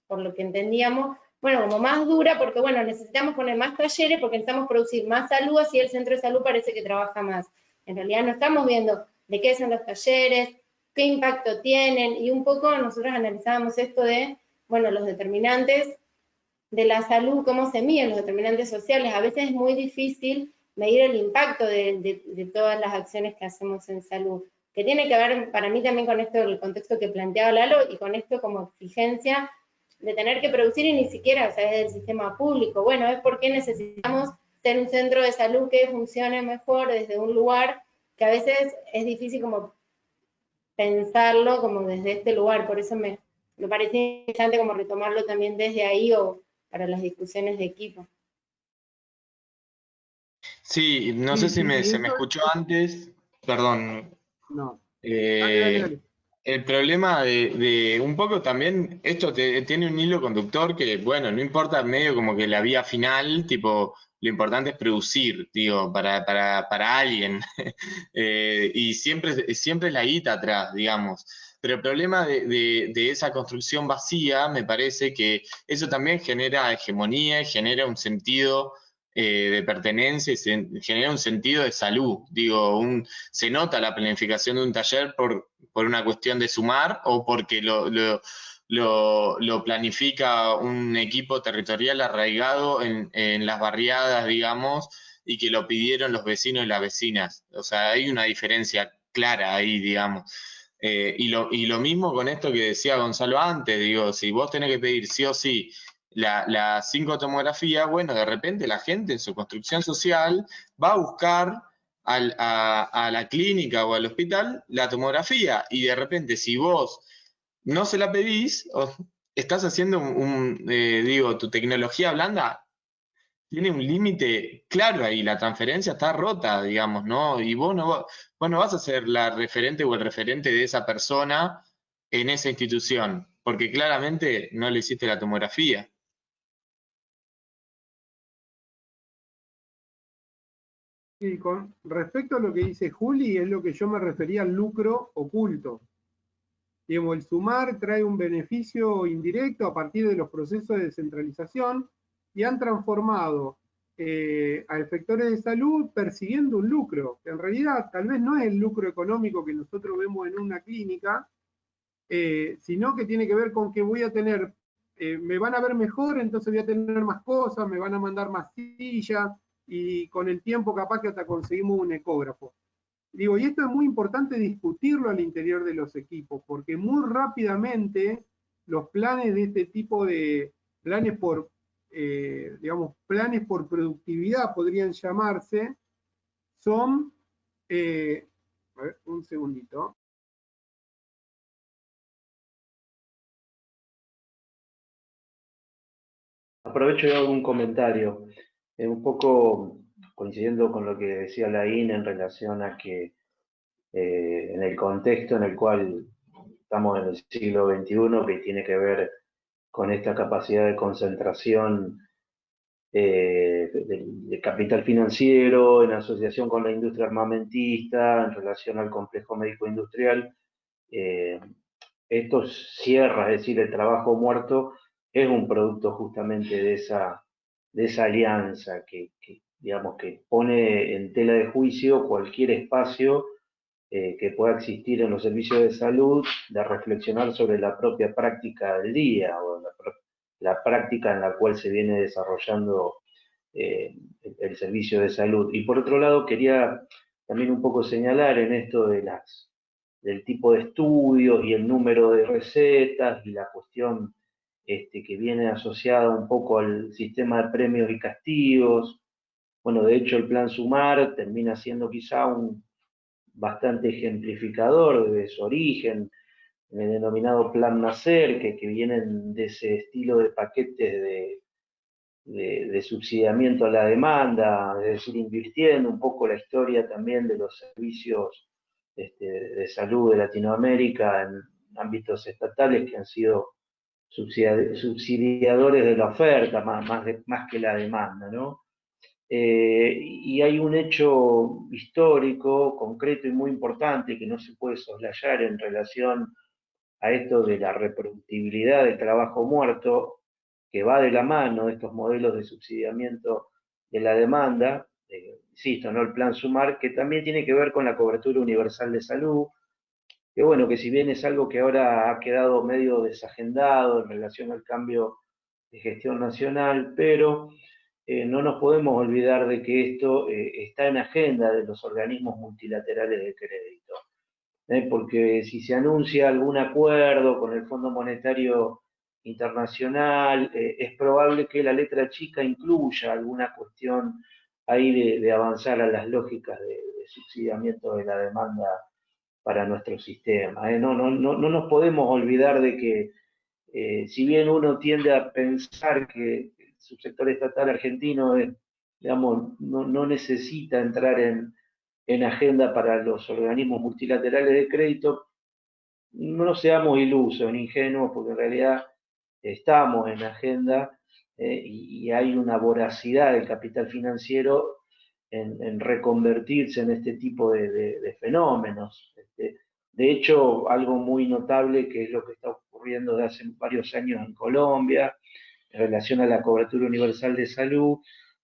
por lo que entendíamos, bueno, como más dura, porque bueno, necesitamos poner más talleres porque necesitamos producir más salud, así el centro de salud parece que trabaja más. En realidad no estamos viendo de qué son los talleres, qué impacto tienen, y un poco nosotros analizábamos esto de, bueno, los determinantes de la salud, cómo se miden los determinantes sociales. A veces es muy difícil medir el impacto de todas las acciones que hacemos en salud, que tiene que ver para mí también con esto, el contexto que planteaba Lalo, y con esto como exigencia de tener que producir, y ni siquiera, o sea, es del sistema público. Bueno, es porque necesitamos ser un centro de salud que funcione mejor desde un lugar que a veces es difícil como pensarlo como desde este lugar. Por eso me parece interesante como retomarlo también desde ahí o para las discusiones de equipo. Sí, no sé si se me escuchó antes, perdón. No. Dale. El problema de un poco también, esto tiene un hilo conductor que, bueno, no importa medio como que la vía final, tipo, lo importante es producir, digo, para alguien. Y siempre es la guita atrás, digamos. Pero el problema de esa construcción vacía, me parece que eso también genera hegemonía, genera un sentido de pertenencia, y genera un sentido de salud. Digo, se nota la planificación de un taller por una cuestión de sumar o porque lo planifica un equipo territorial arraigado en las barriadas, digamos, y que lo pidieron los vecinos y las vecinas. O sea, hay una diferencia clara ahí, digamos. Y lo mismo con esto que decía Gonzalo antes, digo, si vos tenés que pedir sí o sí la 5 tomografía, bueno, de repente la gente en su construcción social va a buscar a la clínica o al hospital la tomografía, y de repente si vos no se la pedís, estás haciendo digo, tu tecnología blanda tiene un límite claro ahí, la transferencia está rota, digamos, ¿no? Y vos no vas a ser la referente o el referente de esa persona en esa institución, porque claramente no le hiciste la tomografía. Sí, con respecto a lo que dice Juli, es lo que yo me refería al lucro oculto. Digamos, el SUMAR trae un beneficio indirecto a partir de los procesos de descentralización y han transformado a efectores de salud persiguiendo un lucro, que en realidad tal vez no es el lucro económico que nosotros vemos en una clínica, sino que tiene que ver con que voy a tener, me van a ver mejor, entonces voy a tener más cosas, me van a mandar más sillas, y con el tiempo capaz que hasta conseguimos un ecógrafo. Digo, y esto es muy importante discutirlo al interior de los equipos, porque muy rápidamente los planes de este tipo de planes por digamos, planes por productividad podrían llamarse, son, a ver, un segundito. Aprovecho y hago un comentario, un poco coincidiendo con lo que decía Laín en relación a que en el contexto en el cual estamos en el siglo XXI, que tiene que con esta capacidad de concentración de capital financiero en asociación con la industria armamentista, en relación al complejo médico-industrial. Esto cierra, es decir, el trabajo muerto es un producto justamente de esa alianza digamos, que pone en tela de juicio cualquier espacio que pueda existir en los servicios de salud, de reflexionar sobre la propia práctica del día o la práctica en la cual se viene desarrollando el servicio de salud. Y por otro lado, quería también un poco señalar en esto del tipo de estudios y el número de recetas y la cuestión que viene asociada un poco al sistema de premios y castigos. Bueno, de hecho el plan Sumar termina siendo quizá un bastante ejemplificador de su origen, en el denominado Plan Nacer, que vienen de ese estilo de paquetes de subsidiamiento a la demanda, es decir, invirtiendo un poco la historia también de los servicios de salud de Latinoamérica en ámbitos estatales que han sido subsidiadores de la oferta más que la demanda, ¿no? Y hay un hecho histórico, concreto y muy importante que no se puede soslayar en relación a esto de la reproductibilidad del trabajo muerto, que va de la mano de estos modelos de subsidiamiento de la demanda, insisto, ¿no? El plan Sumar, que también tiene que ver con la cobertura universal de salud, que bueno, que si bien es algo que ahora ha quedado medio desagendado en relación al cambio de gestión nacional, pero no nos podemos olvidar de que esto está en agenda de los organismos multilaterales de crédito. Porque si se anuncia algún acuerdo con el Fondo Monetario Internacional, es probable que la letra chica incluya alguna cuestión ahí de avanzar a las lógicas de subsidiamiento de la demanda para nuestro sistema. No nos podemos olvidar de que si bien uno tiende a pensar que el subsector estatal argentino digamos, no necesita entrar en agenda para los organismos multilaterales de crédito, no seamos ilusos ni ingenuos, porque en realidad estamos en agenda y hay una voracidad del capital financiero en reconvertirse en este tipo de fenómenos. De hecho, algo muy notable que es lo que está ocurriendo desde hace varios años en Colombia, en relación a la cobertura universal de salud,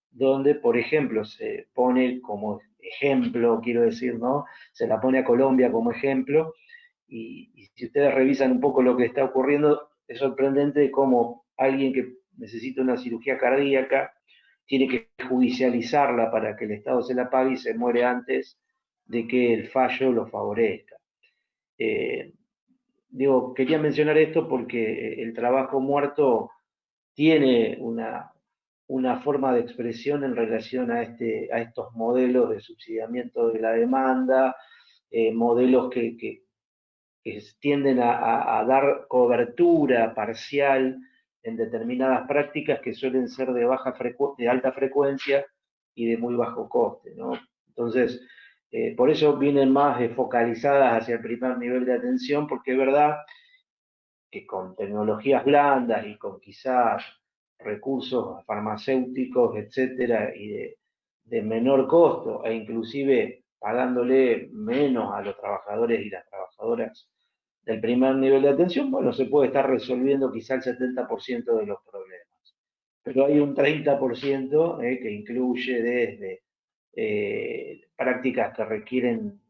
donde, por ejemplo, se pone como ejemplo, quiero decir, ¿no? Se la pone a Colombia como ejemplo, y si ustedes revisan un poco lo que está ocurriendo, es sorprendente cómo alguien que necesita una cirugía cardíaca tiene que judicializarla para que el Estado se la pague y se muere antes de que el fallo lo favorezca. Quería mencionar esto porque el trabajo muerto tiene una forma de expresión en relación a estos modelos de subsidiamiento de la demanda, modelos que tienden a dar cobertura parcial en determinadas prácticas que suelen ser de alta frecuencia y de muy bajo coste, ¿no? Entonces, por eso vienen más focalizadas hacia el primer nivel de atención, porque es verdad que con tecnologías blandas y con quizás recursos farmacéuticos, etcétera, y de menor costo, e inclusive pagándole menos a los trabajadores y las trabajadoras del primer nivel de atención, bueno, se puede estar resolviendo quizá el 70% de los problemas. Pero hay un 30% que incluye desde prácticas que requieren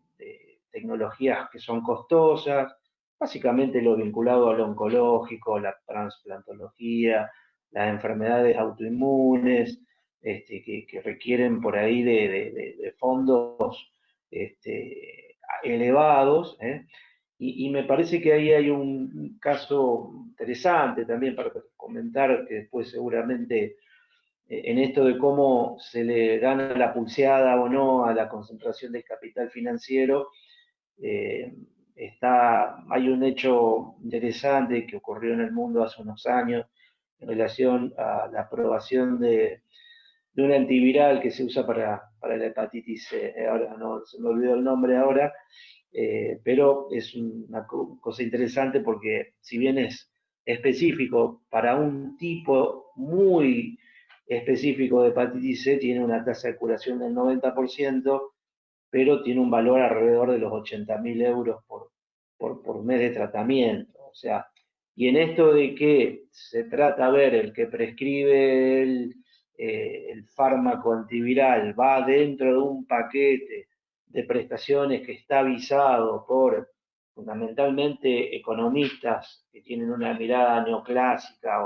tecnologías que son costosas, básicamente lo vinculado a lo oncológico, la transplantología, las enfermedades autoinmunes, que requieren por ahí de fondos elevados, y me parece que ahí hay un caso interesante también para comentar, que después seguramente en esto de cómo se le gana la pulseada o no a la concentración del capital financiero, hay un hecho interesante que ocurrió en el mundo hace unos años en relación a la aprobación de un antiviral que se usa para la hepatitis C. Ahora no se me olvidó el nombre ahora, pero es una cosa interesante porque si bien es específico para un tipo muy específico de hepatitis C, tiene una tasa de curación del 90%, pero tiene un valor alrededor de los 80.000 euros por mes de tratamiento. O sea, y en esto de que se trata de ver el que prescribe el fármaco antiviral va dentro de un paquete de prestaciones que está avisado por fundamentalmente economistas que tienen una mirada neoclásica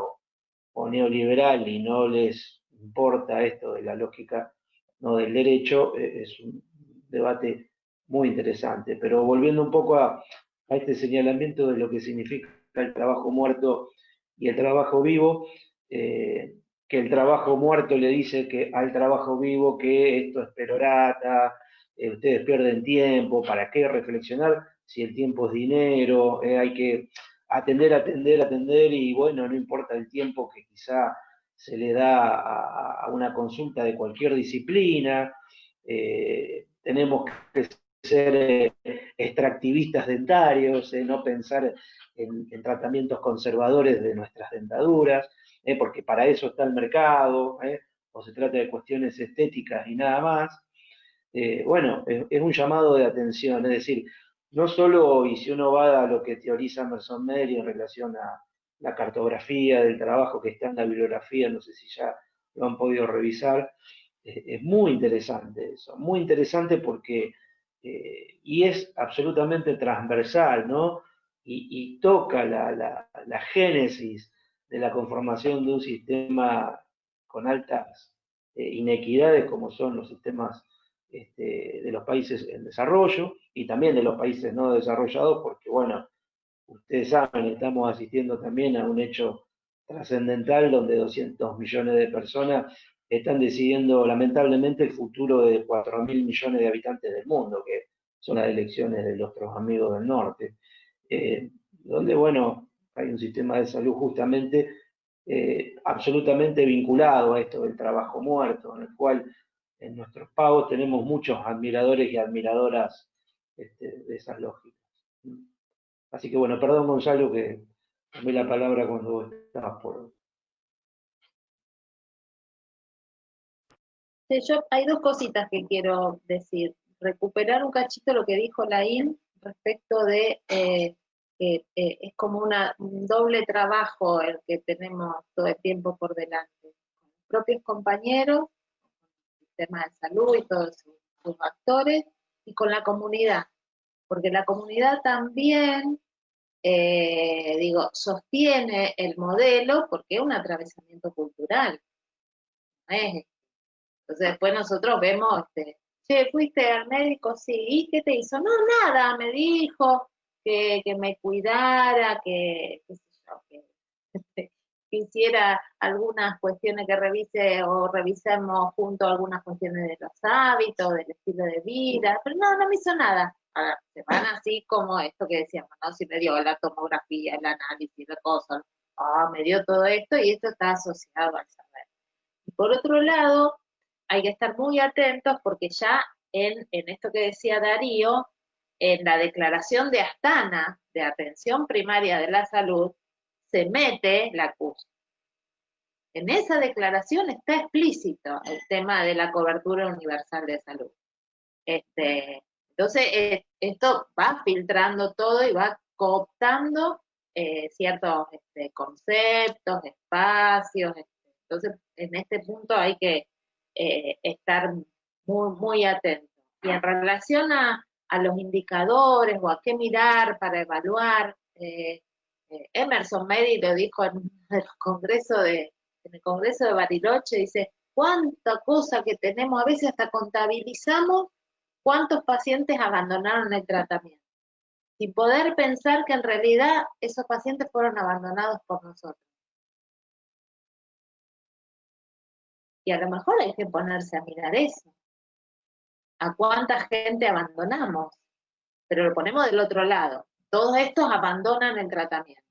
o neoliberal y no les importa esto de la lógica no del derecho, es un debate muy interesante. Pero volviendo un poco a este señalamiento de lo que significa el trabajo muerto y el trabajo vivo, que el trabajo muerto le dice que al trabajo vivo que esto es perorata, ustedes pierden tiempo, ¿para qué reflexionar si el tiempo es dinero? Hay que atender y bueno, no importa el tiempo que quizá se le da a una consulta de cualquier disciplina, tenemos que ser extractivistas dentarios, no pensar en tratamientos conservadores de nuestras dentaduras, porque para eso está el mercado, o se trata de cuestiones estéticas y nada más. Bueno, es un llamado de atención, es decir, no solo, y si uno va a lo que teoriza Emerson Mary en relación a la cartografía del trabajo que está en la bibliografía, no sé si ya lo han podido revisar, es muy interesante eso, muy interesante porque, y es absolutamente transversal, ¿no? Y toca la génesis de la conformación de un sistema con altas inequidades como son los sistemas de los países en desarrollo y también de los países no desarrollados, porque bueno, ustedes saben, estamos asistiendo también a un hecho trascendental donde 200 millones de personas están decidiendo lamentablemente el futuro de 4.000 millones de habitantes del mundo, que son las elecciones de nuestros amigos del norte, donde bueno, hay un sistema de salud justamente absolutamente vinculado a esto del trabajo muerto, en el cual en nuestros pagos tenemos muchos admiradores y admiradoras de esas lógicas. Así que bueno, perdón Gonzalo que tomé la palabra cuando vos estabas por... Hay dos cositas que quiero decir. Recuperar un cachito lo que dijo Laín respecto de que es como un doble trabajo el que tenemos todo el tiempo por delante. Con los propios compañeros, el sistema de salud y todos sus actores, y con la comunidad. Porque la comunidad también, sostiene el modelo porque es un atravesamiento cultural. ¿No es? Entonces después nosotros vemos, che, ¿fuiste al médico? Sí, ¿y qué te hizo? No, nada, me dijo que me cuidara, qué sé yo, que hiciera algunas cuestiones que revise o revisemos junto algunas cuestiones de los hábitos, del estilo de vida, pero no me hizo nada. Ahora, se van así como esto que decíamos, ¿no? Si me dio la tomografía, el análisis, la cosa, me dio todo esto y esto está asociado al saber. Y por otro lado, hay que estar muy atentos porque ya en esto que decía Darío, en la declaración de Astana de atención primaria de la salud, se mete la CUS. En esa declaración está explícito el tema de la cobertura universal de salud. Entonces, esto va filtrando todo y va cooptando ciertos conceptos, espacios. Entonces, en este punto hay que estar muy, muy atentos. Y en relación a los indicadores o a qué mirar para evaluar, Emerson Medi lo dijo en el Congreso de Bariloche, dice, cuánta cosa que tenemos, a veces hasta contabilizamos cuántos pacientes abandonaron el tratamiento, sin poder pensar que en realidad esos pacientes fueron abandonados por nosotros. Y a lo mejor hay que ponerse a mirar eso. ¿A cuánta gente abandonamos? Pero lo ponemos del otro lado. Todos estos abandonan el tratamiento.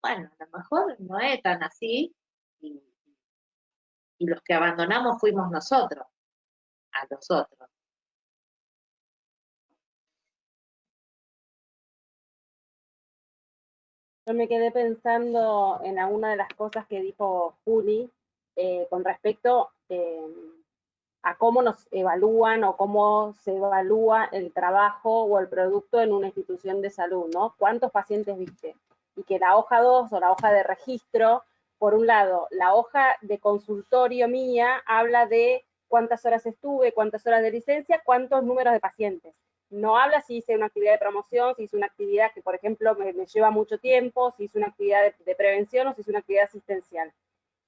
Bueno, a lo mejor no es tan así y los que abandonamos fuimos nosotros, a los otros. Yo me quedé pensando en alguna de las cosas que dijo Juli con respecto a cómo nos evalúan o cómo se evalúa el trabajo o el producto en una institución de salud, ¿no? ¿Cuántos pacientes viste? Y que la hoja 2 o la hoja de registro, por un lado, la hoja de consultorio mía habla de cuántas horas estuve, cuántas horas de licencia, cuántos números de pacientes. No habla si hice una actividad de promoción, si hice una actividad que, por ejemplo, me lleva mucho tiempo, si hice una actividad de prevención o si hice una actividad asistencial.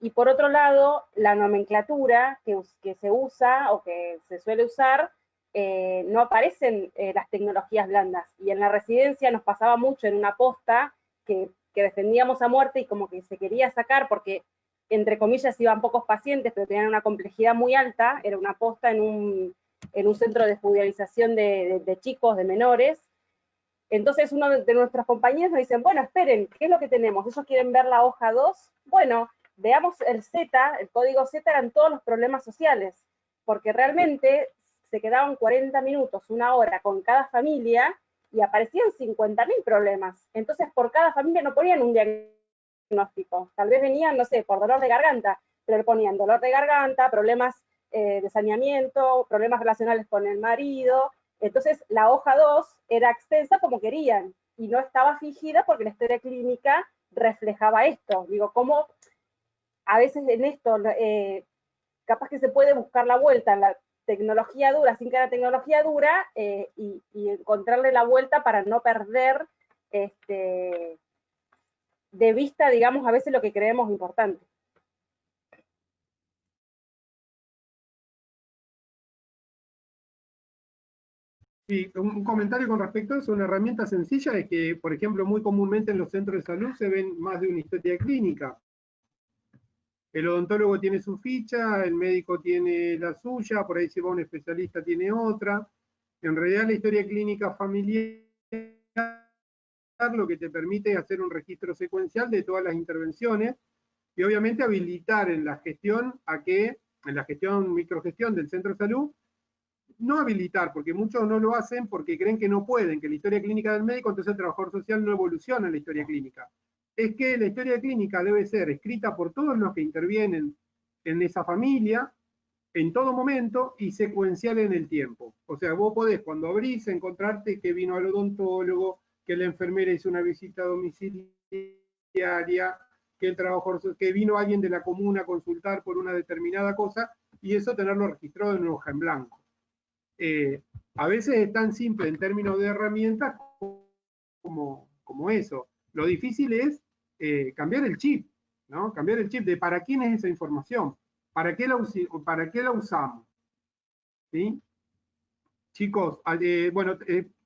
Y por otro lado, la nomenclatura que se usa o que se suele usar, no aparecen las tecnologías blandas. Y en la residencia nos pasaba mucho en una posta que defendíamos a muerte y como que se quería sacar porque, entre comillas, iban pocos pacientes, pero tenían una complejidad muy alta. Era una posta en un centro de judicialización de chicos, de menores. Entonces uno de nuestros compañeros nos dicen, bueno, esperen, ¿qué es lo que tenemos? ¿Ellos quieren ver la hoja 2? Bueno, veamos el Z, el código Z eran todos los problemas sociales, porque realmente se quedaban 40 minutos, una hora con cada familia y aparecían 50.000 problemas. Entonces por cada familia no ponían un diagnóstico, tal vez venían, no sé, por dolor de garganta, pero le ponían dolor de garganta, problemas de saneamiento, problemas relacionales con el marido. Entonces la hoja 2 era extensa como querían y no estaba fingida porque la historia clínica reflejaba esto. Digo, cómo a veces en esto capaz que se puede buscar la vuelta en la tecnología dura, sin que la tecnología dura, y encontrarle la vuelta para no perder de vista, digamos, a veces lo que creemos importante. Sí, un comentario con respecto a eso, una herramienta sencilla es que, por ejemplo, muy comúnmente en los centros de salud se ven más de una historia clínica. El odontólogo tiene su ficha, el médico tiene la suya, por ahí si va un especialista tiene otra. En realidad la historia clínica familiar lo que te permite es hacer un registro secuencial de todas las intervenciones y obviamente habilitar en la gestión en la gestión, microgestión del centro de salud, no habilitar, porque muchos no lo hacen porque creen que no pueden, que la historia clínica del médico, entonces el trabajador social no evoluciona en la historia clínica. Es que la historia clínica debe ser escrita por todos los que intervienen en esa familia, en todo momento, y secuencial en el tiempo. O sea, vos podés, cuando abrís, encontrarte que vino al odontólogo, que la enfermera hizo una visita domiciliaria, que el trabajador, que vino alguien de la comuna a consultar por una determinada cosa, y eso tenerlo registrado en una hoja en blanco. A veces es tan simple en términos de herramientas como eso. Lo difícil es cambiar el chip, ¿no? Cambiar el chip de para quién es esa información, para qué la usamos. ¿Sí? Chicos, bueno,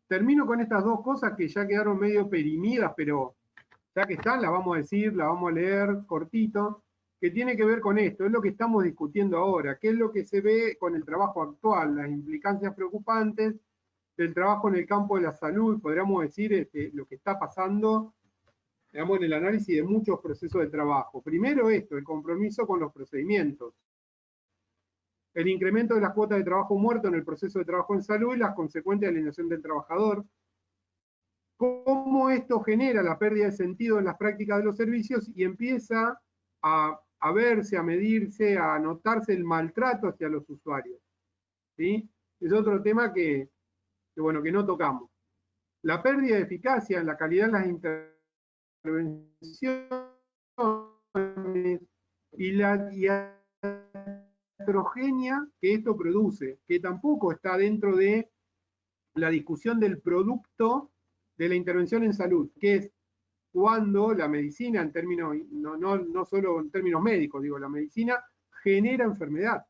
termino con estas dos cosas que ya quedaron medio perimidas, pero ya que están, las vamos a decir, las vamos a leer cortito, que tiene que ver con esto, es lo que estamos discutiendo ahora, qué es lo que se ve con el trabajo actual, las implicancias preocupantes del trabajo en el campo de la salud, podríamos decir lo que está pasando, digamos, en el análisis de muchos procesos de trabajo. Primero esto, el compromiso con los procedimientos, el incremento de las cuotas de trabajo muerto en el proceso de trabajo en salud y las consecuentes alienación del trabajador, cómo esto genera la pérdida de sentido en las prácticas de los servicios y empieza a verse, a medirse, a notarse el maltrato hacia los usuarios. ¿Sí? Es otro tema que no tocamos. La pérdida de eficacia en la calidad de las intervenciones y la heterogénea que esto produce, que tampoco está dentro de la discusión del producto de la intervención en salud, que es cuando la medicina, en términos, no solo en términos médicos, digo, la medicina genera enfermedad.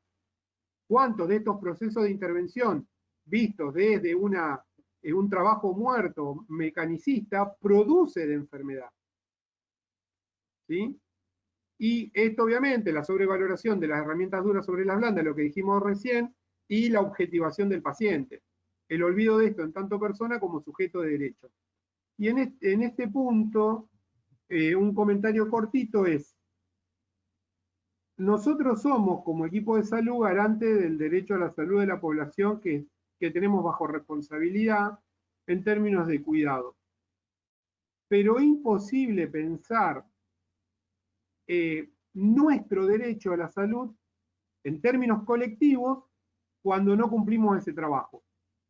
¿Cuántos de estos procesos de intervención vistos desde un trabajo muerto mecanicista produce de enfermedad? ¿Sí? Y esto obviamente, la sobrevaloración de las herramientas duras sobre las blandas, lo que dijimos recién, y la objetivación del paciente. El olvido de esto en tanto persona como sujeto de derecho. Y en este punto, un comentario cortito es, nosotros somos como equipo de salud garante del derecho a la salud de la población que tenemos bajo responsabilidad en términos de cuidado. Pero es imposible pensar nuestro derecho a la salud en términos colectivos cuando no cumplimos ese trabajo.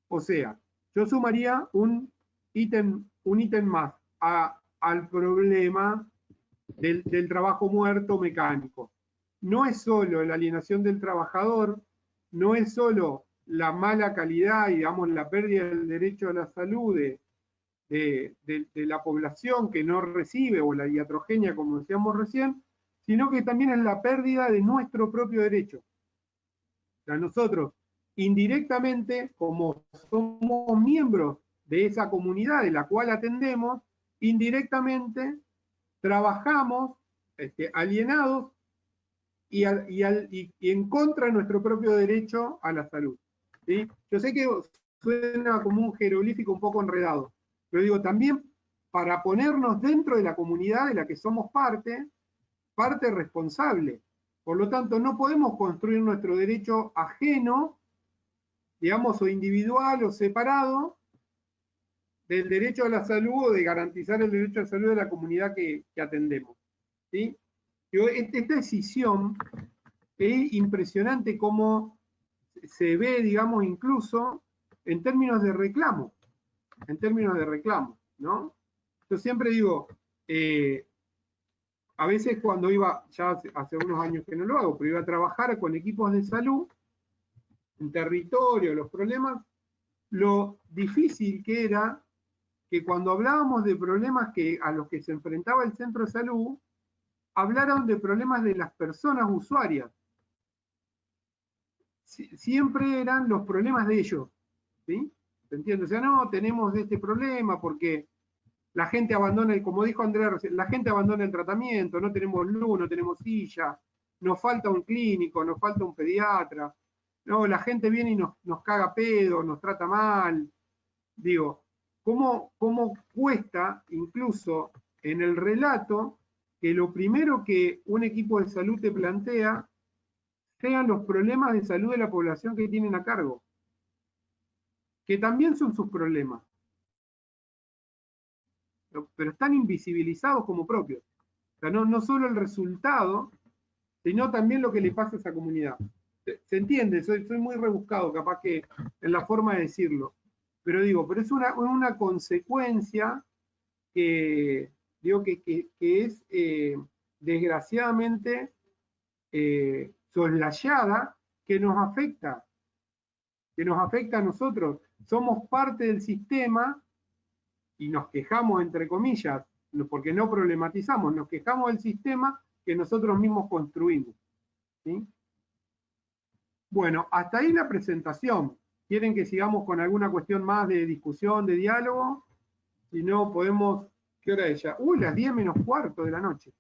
O sea, yo sumaría un ítem más al problema del trabajo muerto mecánico. No es solo la alienación del trabajador, no es solo la mala calidad y, digamos, la pérdida del derecho a la salud de la población que no recibe, o la iatrogenia, como decíamos recién, sino que también es la pérdida de nuestro propio derecho. O sea, nosotros, indirectamente, como somos miembros de esa comunidad de la cual atendemos, indirectamente trabajamos alienados y en contra de nuestro propio derecho a la salud. ¿Sí? Yo sé que suena como un jeroglífico un poco enredado, pero digo, también para ponernos dentro de la comunidad de la que somos parte responsable. Por lo tanto, no podemos construir nuestro derecho ajeno, digamos, o individual o separado del derecho a la salud o de garantizar el derecho a la salud de la comunidad que atendemos. ¿Sí? Esta decisión es impresionante cómo se ve, digamos, incluso en términos de reclamo, ¿no? Yo siempre digo, a veces cuando iba, ya hace unos años que no lo hago, pero iba a trabajar con equipos de salud, en territorio, los problemas, lo difícil que era que cuando hablábamos de problemas a los que se enfrentaba el centro de salud, hablaron de problemas de las personas usuarias. Siempre eran los problemas de ellos, ¿sí? ¿Se entiende? O sea, no, tenemos este problema porque la gente abandona, como dijo Andrea recién, la gente abandona el tratamiento, no tenemos luz, no tenemos silla, nos falta un clínico, nos falta un pediatra, no, la gente viene y nos caga pedo, nos trata mal. Digo, ¿cómo cuesta incluso en el relato que lo primero que un equipo de salud te plantea sean los problemas de salud de la población que tienen a cargo, que también son sus problemas, pero están invisibilizados como propios. O sea, no solo el resultado, sino también lo que le pasa a esa comunidad. ¿Se entiende? Soy muy rebuscado, capaz que en la forma de decirlo. Pero digo, pero es una consecuencia que, digo, que es desgraciadamente soslayada, que nos afecta a nosotros. Somos parte del sistema y nos quejamos, entre comillas, porque no problematizamos, nos quejamos del sistema que nosotros mismos construimos. ¿Sí? Bueno, hasta ahí la presentación. ¿Quieren que sigamos con alguna cuestión más de discusión, de diálogo? Si no, podemos... ¿Qué hora es ya? Las 10 menos cuarto de la noche.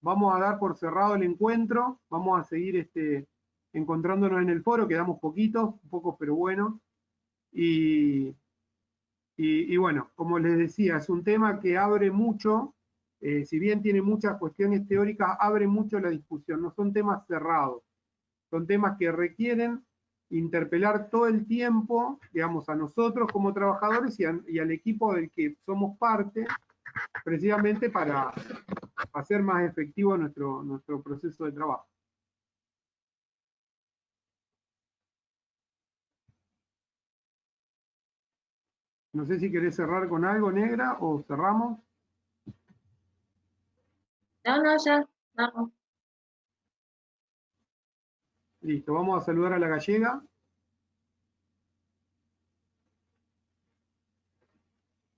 Vamos a dar por cerrado el encuentro. Vamos a seguir encontrándonos en el foro. Quedamos pocos, pero bueno. Y bueno, como les decía, es un tema que abre mucho, si bien tiene muchas cuestiones teóricas, abre mucho la discusión. No son temas cerrados. Son temas que requieren interpelar todo el tiempo, digamos, a nosotros como trabajadores y al equipo del que somos parte, precisamente para hacer más efectivo nuestro proceso de trabajo. No sé si querés cerrar con algo, Negra, o cerramos. No, ya, no. Listo, vamos a saludar a la gallega.